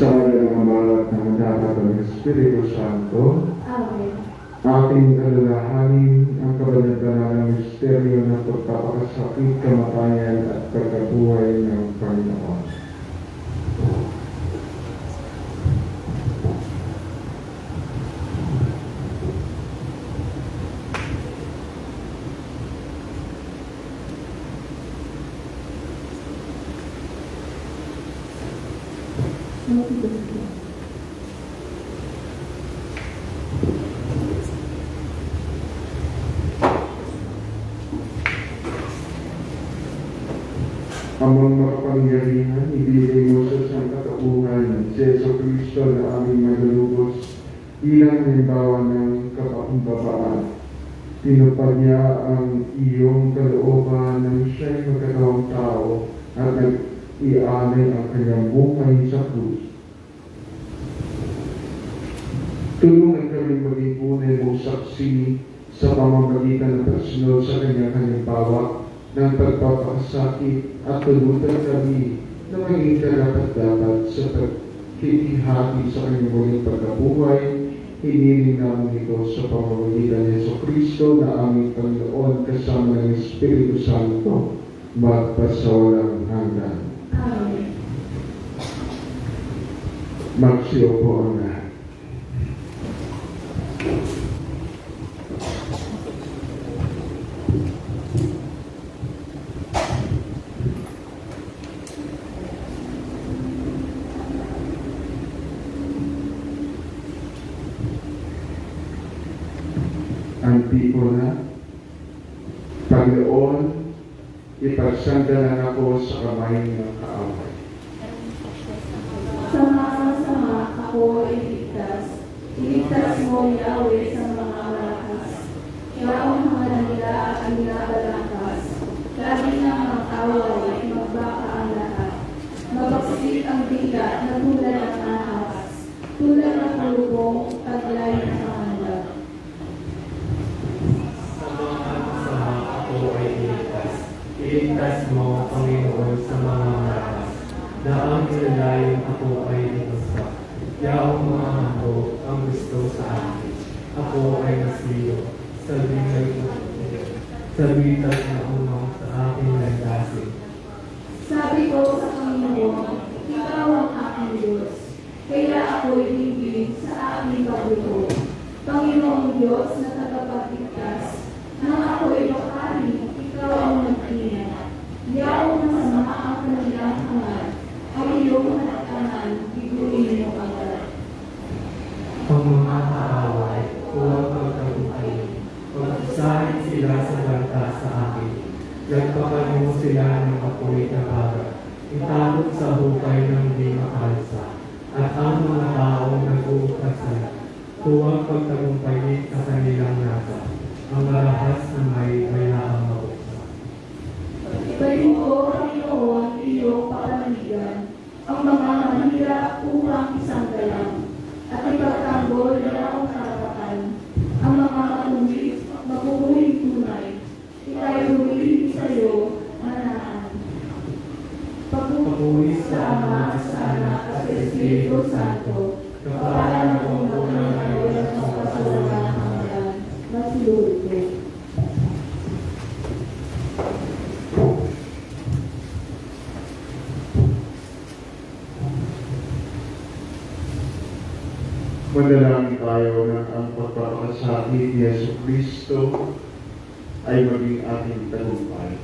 Sa ngalan ng Ama at ng Anak at ng Espiritu Santo, Amen. ating alalahanin ang kabanal-banal ng misteryo ng pagpapakasakit, kamatayan at pagkabuhay ng Panginoon. Amang makapangyarihan, ibigay mo sa sangkatauhan si Yeso Cristo na aming malulubos bilang halimbawa ng kapakumbabaan. Tinupad niya ang iyong kalooban ng siya'y magkatawang tao at nag-ialay ang kanyang buhay sa krus. Tulungan kami maging tunay mong saksi sa pamamagitan ng pagsunod sa kanyang halimbawa ng pagpapakasakit at tulutan kami na maging karapat-dapat sa pagkikihati sa kanyang muling pagkabuhay. Hiniling namin ito sa pamamagitan ni Yeso Cristo na aming Panginoon kasama ng Espiritu Santo magpasawalang hanggan. Amen. Magsiupo ang lahat. Antipona. Panginoon, ipagsandalan ako sa kamay ng kaaway. Sa mga masama ako ay iligtas. Iligtas mo, Yahweh, sa mga malakas. Iyawang mga nila ang nabalakas. Lagi ng mga away ay magbaka ang lahat. Mabaksit ang bigla na tulad ng ahas. Tulad ng palubong, taglay ng handa. Sa mga masama ako ay iligtas. Iligtas mo, Panginoon, sa mga malakas. Daang nilalayon ako ay inusa. Yaong mga hando ang gusto sa akin. Ako ay nasiyo. Sa bitag na unang sa aking landasin. Sabi ko sa Panginoon, ikaw ang aking Diyos. Kaya ako'y bibig sa aking pagbuto. Panginoong Diyos na tagapagligtas, nang ako'y bakari, ikaw ang nagtinag. Yaong masama ang kanilang hangat, ang iyong hanatangan, biguin mo agad. Ang mga kaaway, huwag magtagumpayin. Pag-usahin sila sa banta sa akin. Nagpapanin mo sila ng apoy na bara. Itakot sa hukay ng di makalsa. At ang mga taong nag-uukasan, huwag pagtagumpayin sa kanilang nasa. Ang marahas na may mayaang mabuksa. Ibayin ko, Panginoon, iyong papanaligan, ang mga mahirap upang isang galang, at ipagtanggol na ang karapatan, ang mga makukuling tunay, ika'y humiling sa iyo, manahan. Pag-uwi sa Ama, sa Anak, at sa Espiritu Santo, kapalan ng unang ngayon at sa kasalangan hanggan, masilulog ko. Manalangin tayo na ang pagpapakasakit ni Yesu Kristo ay maging ating tagumpay.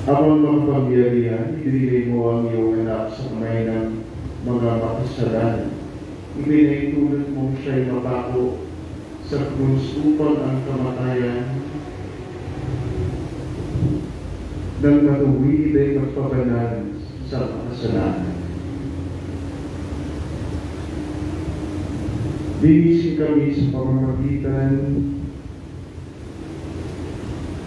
Amang makapangyarihan, ibinigay mo ang iyong anak sa kamay ng mga makasalanan. Ibinahintulot mo siya'y mapako sa krus upang ang kamatayan ng matuwid ay magpabanal sa kasalanan. Dinising kami sa pamamagitan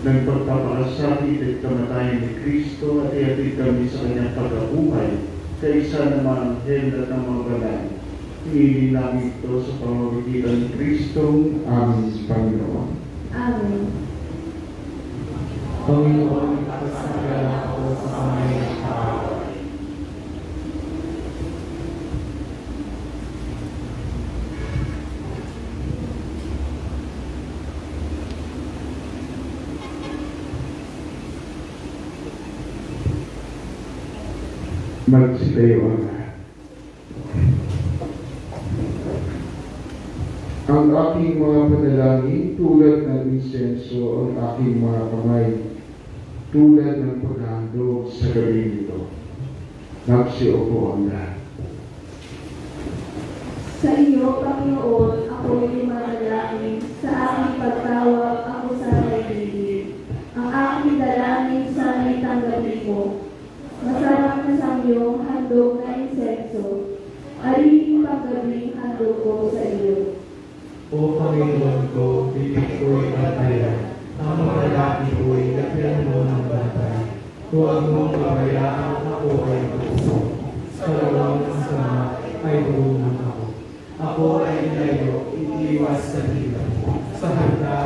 ng pagpapakasakit at kamatayan ni Kristo at iatid kami sa kanyang pagkabuhay sa isa na mga anghel at ng mga banal. Hinihiling namin ito sa pamamagitan ni Kristo, aming Panginoon. Amen. Panginoon, ipagsandalan ako sa kamay ng kaaway. Magsitayo ang lahat. Ang aking mga panalangin tulad ng insenso, ang aking mga kamay tulad ng paghandog sa gabi nito. Magsiupo ang lahat. Sa iyo, Panginoon, ako'y manalangin. Sa aking pagtawag, ako sana'y bibig. Ang aking dalangin sana'y tanggapin mo. Masarap na sa iyong handog na insenso. Ariing paggabi handog ko sa iyo. O Panginoon ko, bibig ko'y bantayan. Ang mga lalaki ko'y lagyan mo ng bantay. Huwag mong pabayaan ako ay puso. Sa lawang masama ay durungan ako. Ako ay ilayo, iiwas sa hilang. Sa handa,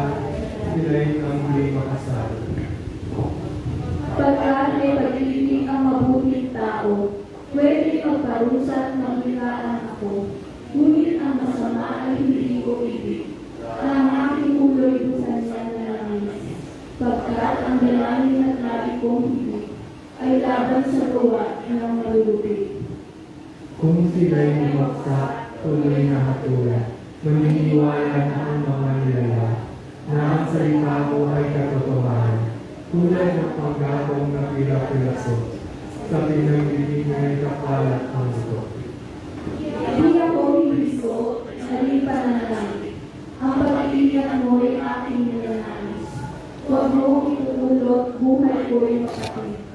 ilay kang di makasal. Pagkat may pag-ibig ang mabuting tao, pwede magparusan ng bilaan ako. Ngunit ang masama ay hindi ko ibig. Ang aking ulo'y busan niya na langis. pagkat ang dalangin at lagi kong hilig ay laban sa gawa ng malulupi. Kung sila'y bumagsak, tuloy na hatulan, maniniwala na ang mga nilala, na ang salita mo ay katotohanan, tulad ng panggabong na pila-pilaso, sa pinagbibig na ikapalat ang ito. Hindi ako hihiso sa lipa na langit. Ang pag-iingat mo ay aking nilanais. Huwag mo itutulot, buhay ko'y makapit.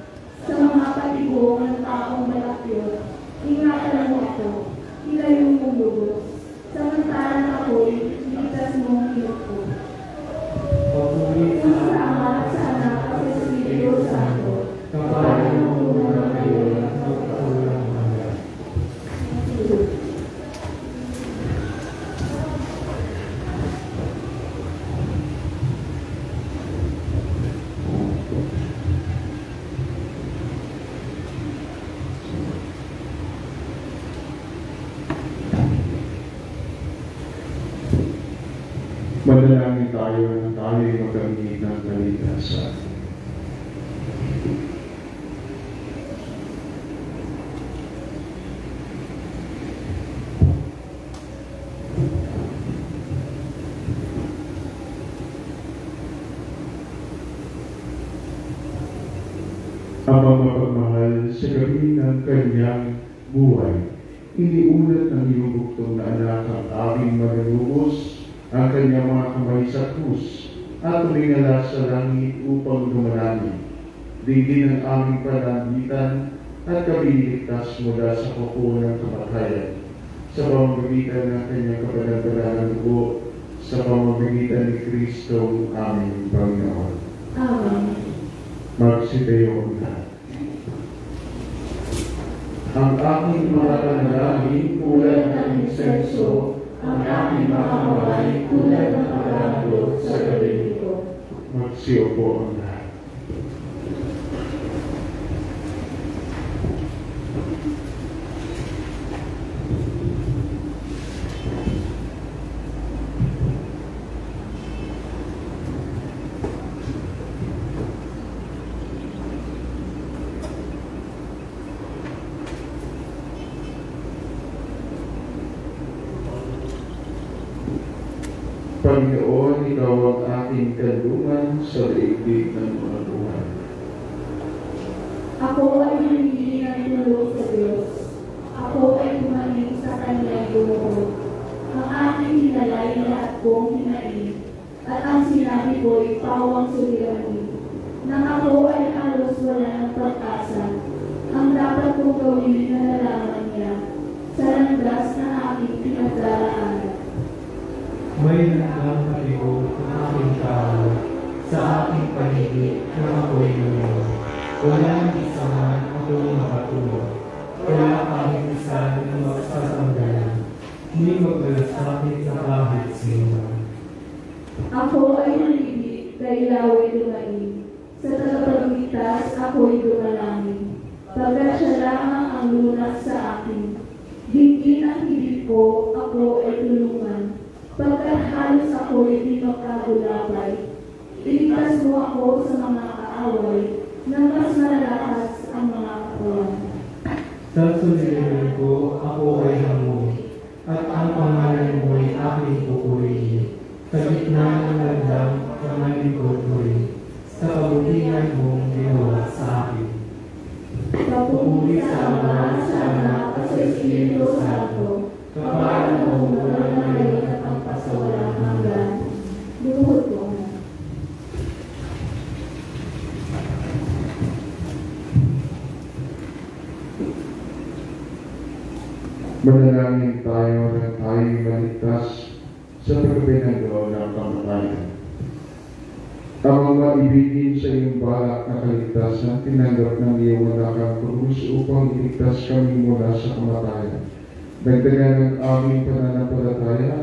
Sa mga patibong ng taong malakyot, ingatan mo ako, ilayo mong lubos. Samantalang ako'y ligtas mong iyot ko. Papuri Sa sa Ama, sa Anak, at sa Espiritu Santo, kapal ng muna kayo at magpatulang hanggan. Manalangin tayo na tayo'y makamit ng kaligtasan. Amang mapagmahal, sa gabi ng kanyang buhay, iniulat ng iyong buktong na anak ang aming manunubos, ang kanyang mga kamay sa krus, at tumingala sa langit upang dumalangin. Digin ang aming panangitan at kabiligtas mula sa kuko ng kamatayan. Sa pamamagitan ng kanyang kapanagdalang dugo, sa pamamagitan ni Kristo aming Panginoon. Amen. Magsitayo ang lahat. Ang aking mga panalangin tulad ng insenso, ang aking mga kamay tulad ng paglalaro sa gabi ko. Magsiupo ang lahat. Panginoon, Ikaw ang aking kanlungan sa daigdig ng mga buhay. Ako ay humingi ng tulong sa Diyos. Ako ay tumaling sa kanyang loob. Ang aking hinalay lahat kong hinain, at ang sinabi ko'y pawang suliranin. Nang ako ay halos wala ng pag-asa, ang dapat kong gawin na nalaman niya sa landas na aking pinagdaraanan. May nagdang kaligo ng aking tao sa aking paligid na ako'y ngayon. Walang isa man akong makatulog. Wala kaming isa na magsasanggalan. Hindi magdalasakit na kahit sino. Ako ay nalibig dahil ako'y lumain. Sa tagapagligtas ako'y dumalangin. Pagkat siya lamang ang lunas sa akin. Dinggin ang hilig ko, ako ay tulungan. Pagkat halos ako'y di magkagulapay. Iligtas mo ako sa mga kaaway, na mas malalakas ang mga katawan. Sa suliranin ko, ako ay hango, at ang pangalan mo'y aking pupurihin. Sa gitna ng landang, pamalikod mo rin, sa kabutihan mong ginawa sa akin. Papuri sa Ama, sa Anak, at sa Espiritu Santo, kapag mo mula ngayon at ang pasawalang hanggan. Luhod ko na. Manalangin tayo na tayo'y maligtas sa pagpinagawa ng kamatayan. Ang mga ibigin sa iyong balak na kaligtasan, tinanggap ng iyong anak ang krus upang iligtas kami mula sa kamatayan. Dagdagan ng aming pananampalataya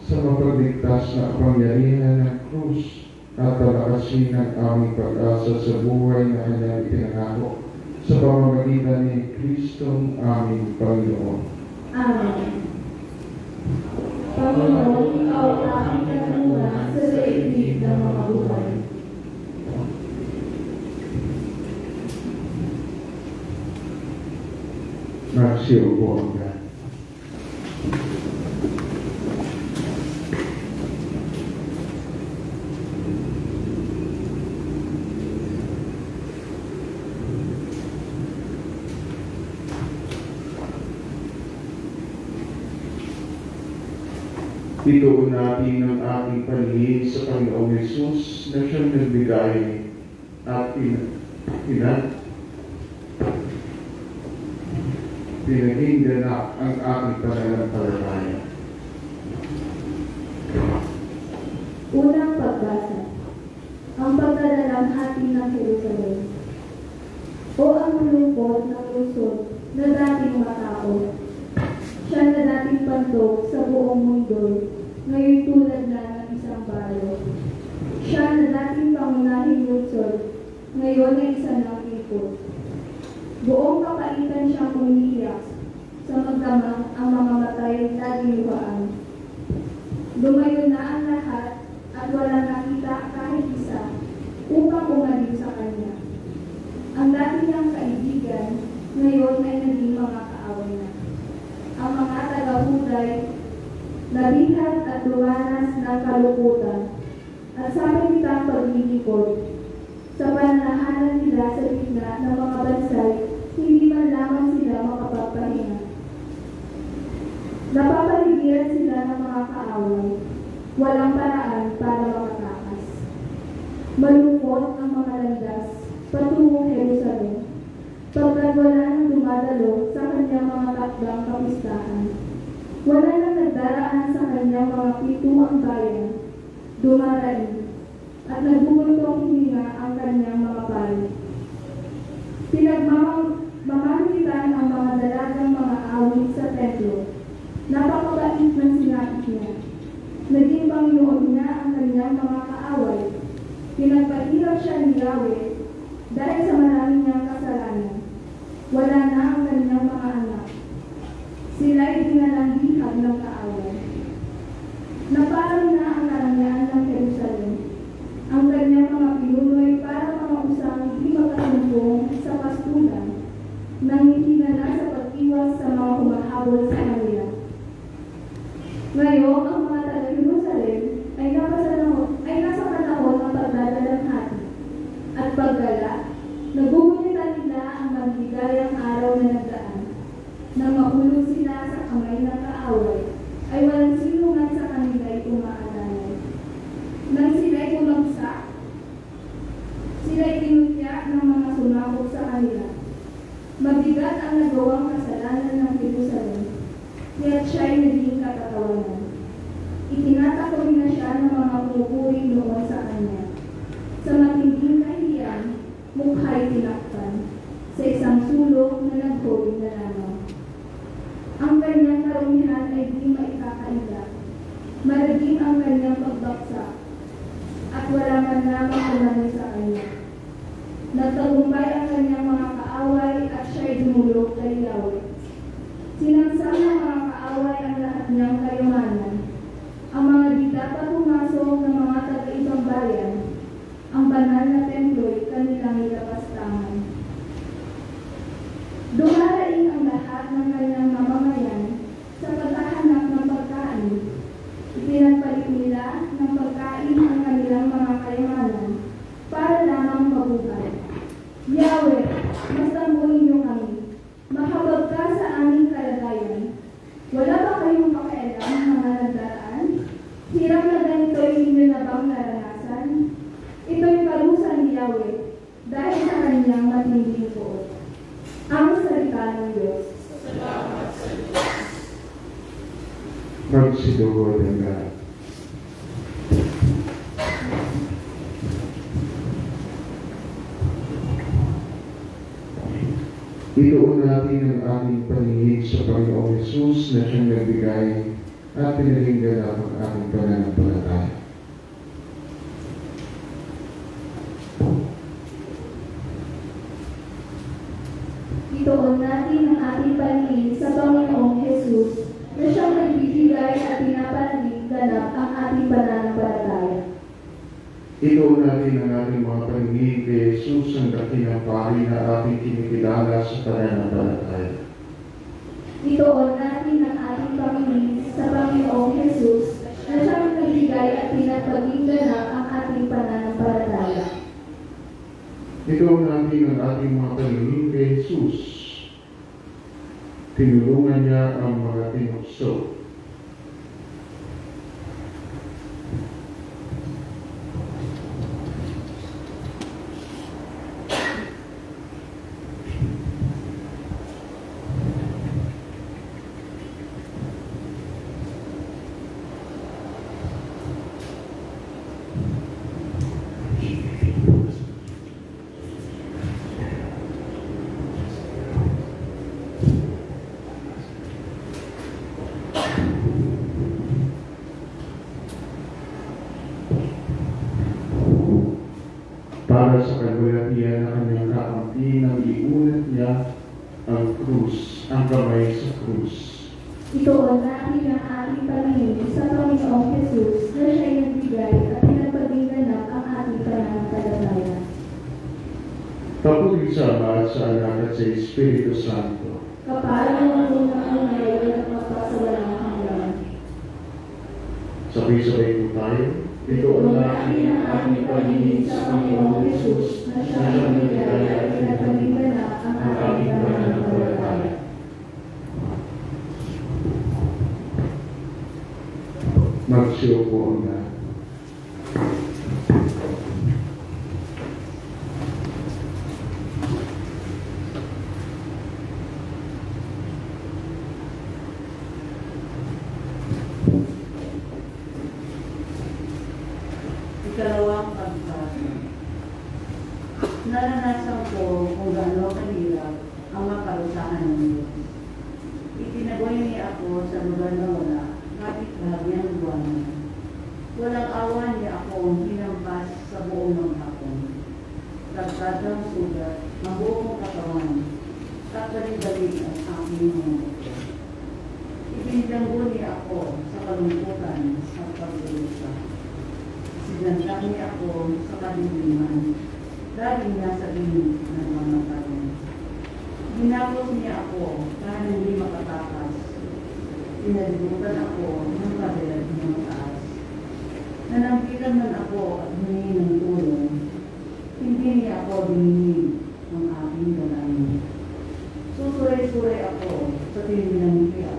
sa mapagligtas na kapangyarihan ng krus at palakasin ang aming pag-asa sa buhay na kanyang ipinangako sa pamamagitan ni Kristong aming Panginoon. Amen. Panginoon, Ikaw ang aking kanungan sa daigdig ng mga buhay. Magsiupo ang lahat. Itoon natin ang ating paningin sa Panginoong Yesus na siyang nagbigay at pinaging ganap ang ating pananampalataya. Unang pagbasa. Ang pagdadalamhati ng Jerusalem. O ang lungkot ng lungsod na dating matao. Siya na dating pandog sa buong mundo, ngayon tulad na ng isang balo. Siya na dating pangunahing lungsod, ngayon ay isa ng ipot. Buong kapaitan siyang umiiyak, sa magdamang ang mga matay laging luhaan. Lumayo na ang lahat at walang nakita kahit isa upang umalim sa kanya. Ang dati niyang kaibigan, ngayon ay naging mga kaaway na. Ang mga taga-huday, nabihat at lumanas ng kalukutan, at sa kalitang paglilipod. Sa pananahanan nila sa gitna ng mga bansay, hindi man lamang sila makapagpahinga. Napapaligiran sila ng mga kaaway, walang paraan para makatakas. Malungkot ang mga landas patungong Jerusalem, pagkat wala nang dumadalo sa kanyang mga takdang kapistahan. Wala nang nagdaraan sa kanyang mga pituang bayan, dumarain, at nagbubultong hininga ang kanyang mga pari. Pinagmamamitan ang mga dalagang mga awit sa templo. Napakabait ng sinapit niya. Naging Panginoon niya ang kanyang mga kaaway. Pinagpahirap siya ni Yahweh dahil sa maraming niyang kasalanan. Wala na ang kanyang mga anak. Sila'y dinalanghihag ng kaaway. Naparang na ang karangyaan ng Jerusalem. Ang kanyang mga pinunoy para mga usang hindi makasumpong sa pastulan, nanghihina na sa pag-iwas sa mga humahabol sa kanila. Ngayon, ang mga taga-Jerusalem ay nasa panahon ng pagdadalamhati at paggala. Nagugulitan nila ang magbigayang araw na nagdaan. Nang mahulog sila sa kamay ng kaaway, ay walang sino man sa kanila'y umaalala. Nang sila'y bumagsak, sila'y tinutya ng mga sumakop sa kanila. Mabigat ang nagawang kasalanan ng Jerusalem, kaya't siya'y naging katatawanan. Itinatakoy na siya ng mga pumupuri noon sa kanya. Sa matinding kahiyan, mukha'y tinakpan, sa isang sulok na naghoy na lamang. Ang kanyang karumihan ay di maikakaila. Maraging ang kanyang pagbaksak, at wala man lamang umano sa kanya. Nagtagumpay ang kanyang mga kaaway at siya'y dumulog kay Yahweh. Sinangsang ng mga kaaway ang lahat niyang kayamanan. Ang mga di dapat pumasok ng mga taga-ibang bayan, ang banal na templo'y kanilang ilapastangan. Dumaraing ang lahat ng kanyang mamamayan sa paghahanap ng pagkain. Ipinagpalit nila ng pagkain ang kanilang mga kayamanan para lamang mabuhay. Yahweh, masambuhin niyo kami. Mahabag ka sa aming kalagayan. Wala ba kayong pakialam mga nagdaraan? Hirap na ganito'y hindi na bang naranasan? Ito'y parusa ni Yahweh dahil sa kanyang matinding poot. Ang salita ng Diyos. Magsidugo ng lahat. Ituon natin ang ating paningin sa Panginoong Yesus na siyang nagbigay at pinaging ganap ang ating pananampalataya. Ituon natin ang ating paningin sa Panginoong Jesus na siyang nagbibigay at pinapanagig ganap ang ating pananampalataya. Ituon natin ang ating mga paningin kay Jesus ang dakilang pari na ating kinikilala sa pananampalataya. Itoon natin ang ating Panginoon sa Panginoong Jesus na siyang nagbigay at pinagpagingganak ang ating pananampalataya. Ikaw natin ang ating mga paningin kay Jesus. Tinulungan niya ang mga tinukso. Para sa kalwalatian na kanyang kakampi nang iunat niya ang krus, ang kamay sa krus. Itoon natin ang ating Panginoon sa Panginoong Jesus na siya'y nagbigay at pinagpagingganak ang ating pananampalataya. Papuri sa Ama at sa Anak at sa Espiritu Santo. Kapalang unang ngayon at magpasawalang hanggan. Sabay-sabay po tayo. Itoon natin ang ating paningin sa Panginoong Jesus na siyang nagbigay at pinagpagingganak ang ating pananampalataya. Magsiyo po na. Ikalawang pagbasa. Naranasan ko kung gaano kahirap ang makarusahan ng Diyos. Itinagoy niya ako sa lugar na wala, kahit bahagyang buwan. Walang awa niya akong hinampas sa buong maghapon. Nagkadang sugat, ang buong katawan, at balik-balik ang aking mga buto. Ibinilanggo niya ako sa kalungkutan at pagdurusa. Sinandak niya ako sa kadiliman, dahil nasa limit ng mga karon. Ginapos niya ako dahil hindi makatakas. Pinalibutan ako ng pader ng mataas. Nanampitan man ako at humingi ng tulong. Hindi niya ako dinihig ng aking dalayan. Susuray-suray ako sa tindi ng hiya.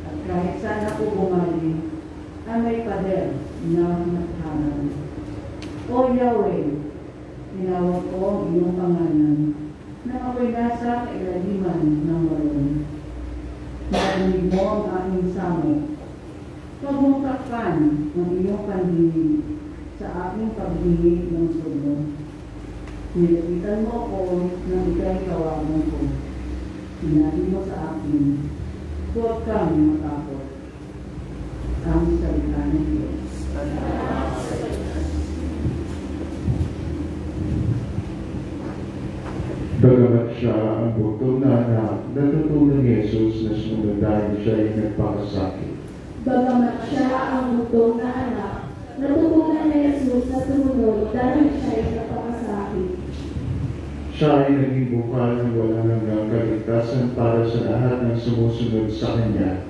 At kahit saan ako bumalik, ang may pader na naghanan. O Yahweh, tinawag ko ang iyong pangalan, na ako'y nasa kailaliman ng walon. Narinig mo ang aking samot. Huwag mong takpan ang iyong pandinig sa aking pagdinig ng sulo. Nilapitan mo ako ng ika'y kawagan ko. Sinabi mo sa akin, huwag kang matakot. Ang salita ng Diyos. Bagamat siya ang butong na anak, natutunan ni Jesus na sumunod dahil siya ay nagpakasakit. Bagamat siya ang butong na anak, natutunan ni Jesus na sumunod dahil siya ay napakasakit. Siya ay naging bukal ng walang hanggang kaligtasan para sa lahat ng sumusunod sa Kanya.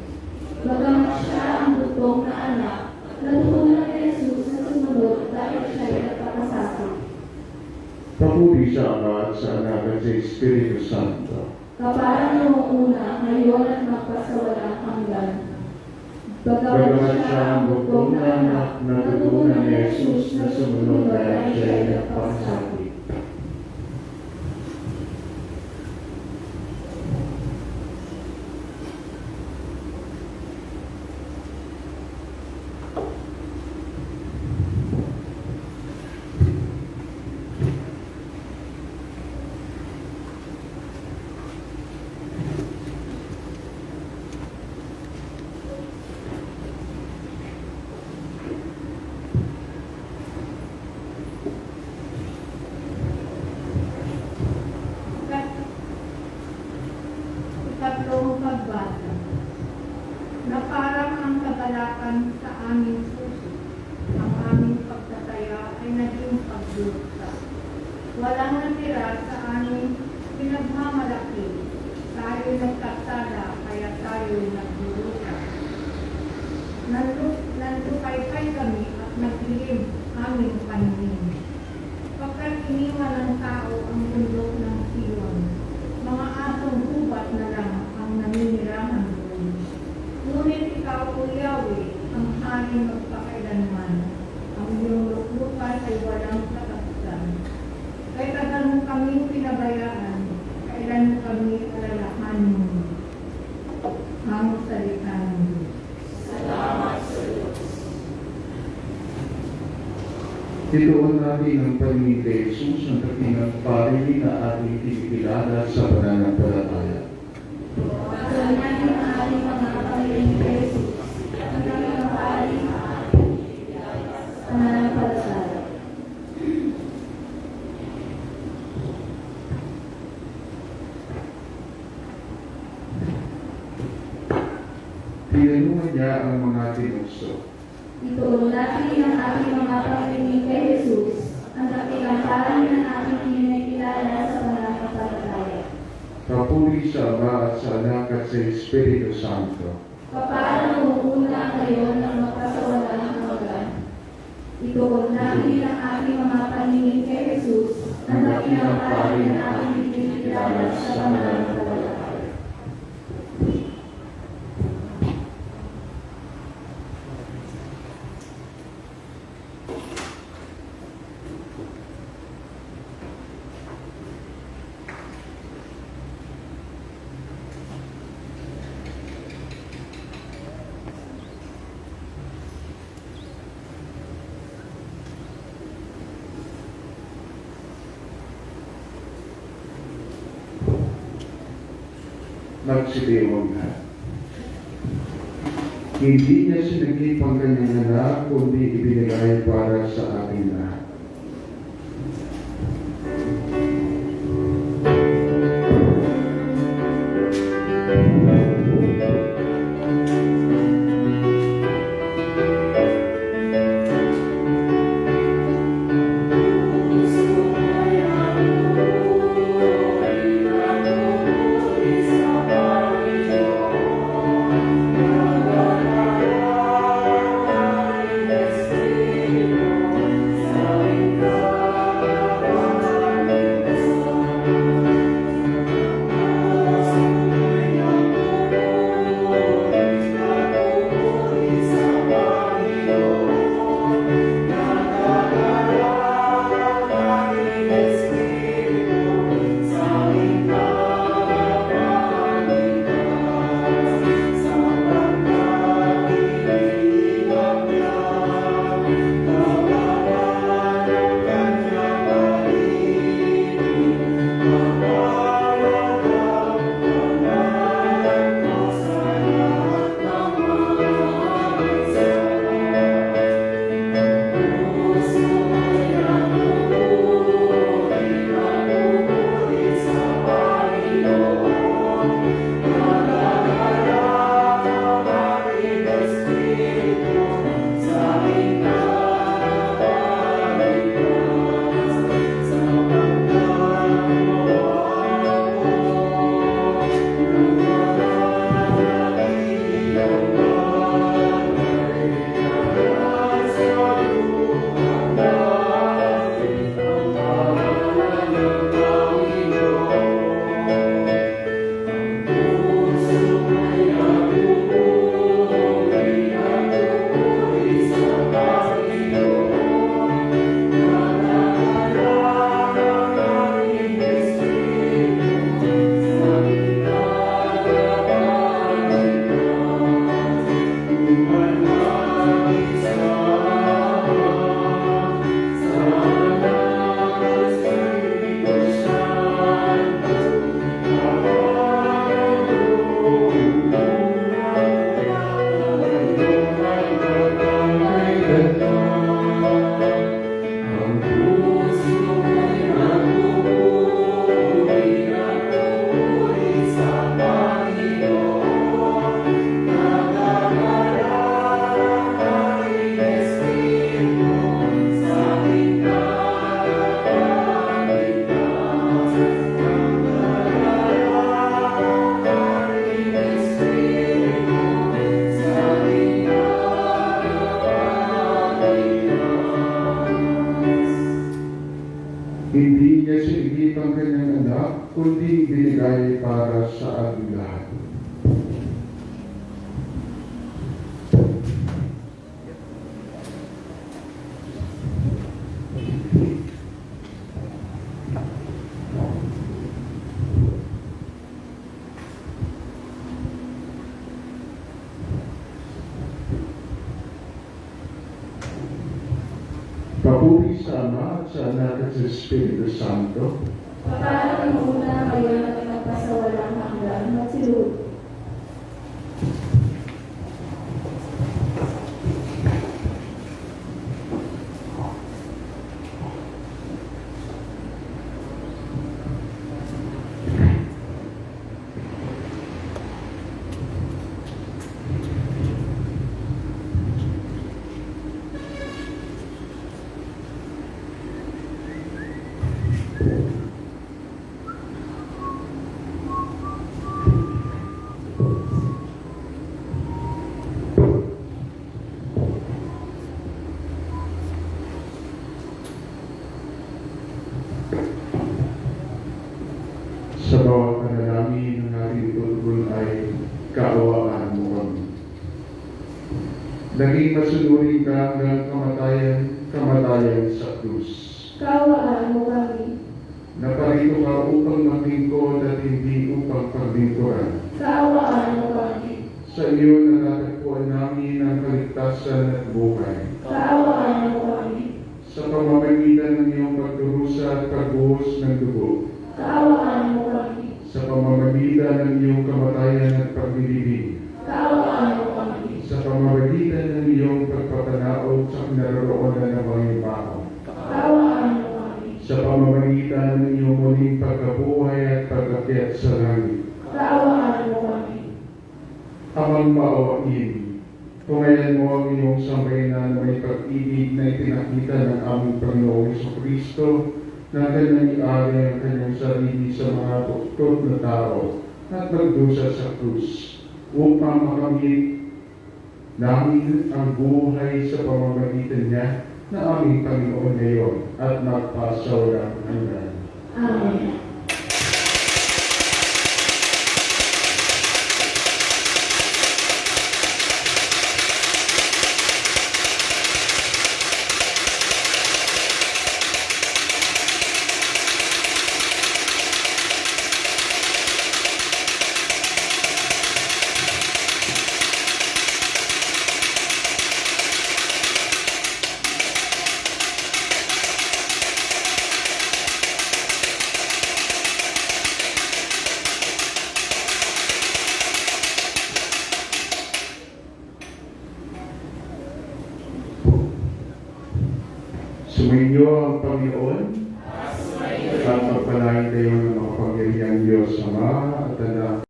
Bagamat siya ang butong na anak, natutunan ni Jesus na sumunod dahil siya ay napakasakit. Papuri sa Ama at sa Anak at sa Espiritu Santo. Kaparang noong una, ngayon at magpasawalang hanggan. Bagamat siya ang butong na anak, natutunan ni Jesus na sumunod dahil siya ay nagpakasakit. Ikatlong pagbasa na parang ang kagalakan sa aming puso, ang aming pagtataya ay naging pagdurusa. Walang natira sa aming pinagmamalaki, tayo'y nagkasala, kaya tayo'y nagdurusa. Nandupay-pay kami at naglihim aming paningin. Pagkat iniwan ng tao ang bundok ng Sion, mga asong gubat na lang ang naninirahan doon. Ngunit ikaw, O Yahweh, ang hari magpakailanman. Ang iyong luklukan ay walang katapusan. Kaya tagal mo kaming pinabayaan, kailan mo kami alalahanin. Ang salita ng Diyos. Itoon natin ang paningin kay Jesus ang katinang pari na ating kinikilala sa pananampalataya. Tinanungan niya ang mga tinukso. Ituon natin ang ating mga pangingin kay Jesus, ang kapilantaran ng ating kinikilala sa pananampalataya. Papuri sa Ama at sa Anak at sa Espiritu Santo. Papaano una kayo ng magkasawalang hanggan? Ituon natin ang ating mga paningin kay Jesus, ang kapilantaran ng ating kinikilala sa pananampalataya. Nagsidiwang na. Hindi niya sinagip ang kanyang anak, kundi ibinigay para sa ating lahat. Sa Hindi niya sinigit ang kanyang anak, kundi binigay para sa ating lahat. Papuri sa Ama at sa Anak at sa Espiritu Santo. Parang una ngayon at nagpasawalang hanggan magsilod. Sa bawat panalangin ng ating tutugon ay kaawaan mo kami. Naging masunurin ka hanggang kamatayan sa krus. Kaawaan mo kami. Naparito ka upang maglingkod at hindi upang paglingkuran. Kaawaan mo kami. Sa iyo natatagpuan namin ang kaligtasan at buhay. Kaawaan mo kami. Sa pamamagitan ng iyong pagdurusa at pagbuhos ng dugo. Kaawaan mo kami. Sa pamamagitan ng iyong kamatayan at paglilibing. Kaawaan mo kami. Sa pamamagitan ng iyong pagpapanaog sa kinaroroonan ng mga tao. Kaawaan mo kami. Sa pamamagitan ng iyong muling pagkabuhay at pag-akyat sa langit. Kaawaan mo kami. Amang maawain, tungayan mo ang iyong sambayanan na may pag-ibig na ipinakita ng aming Panginoong Jesucristo na kanyang iari ang kanyang sarili sa mga tuktot na tao at magdusa sa krus upang makamit namin ang buhay sa pamamagitan niya na aming Panginoon ngayon at magpasawalang hanggan. Amen. Sumainyo ang Panginoon at pagpalain kayo ng makapangyarihang Diyos Ama at Anak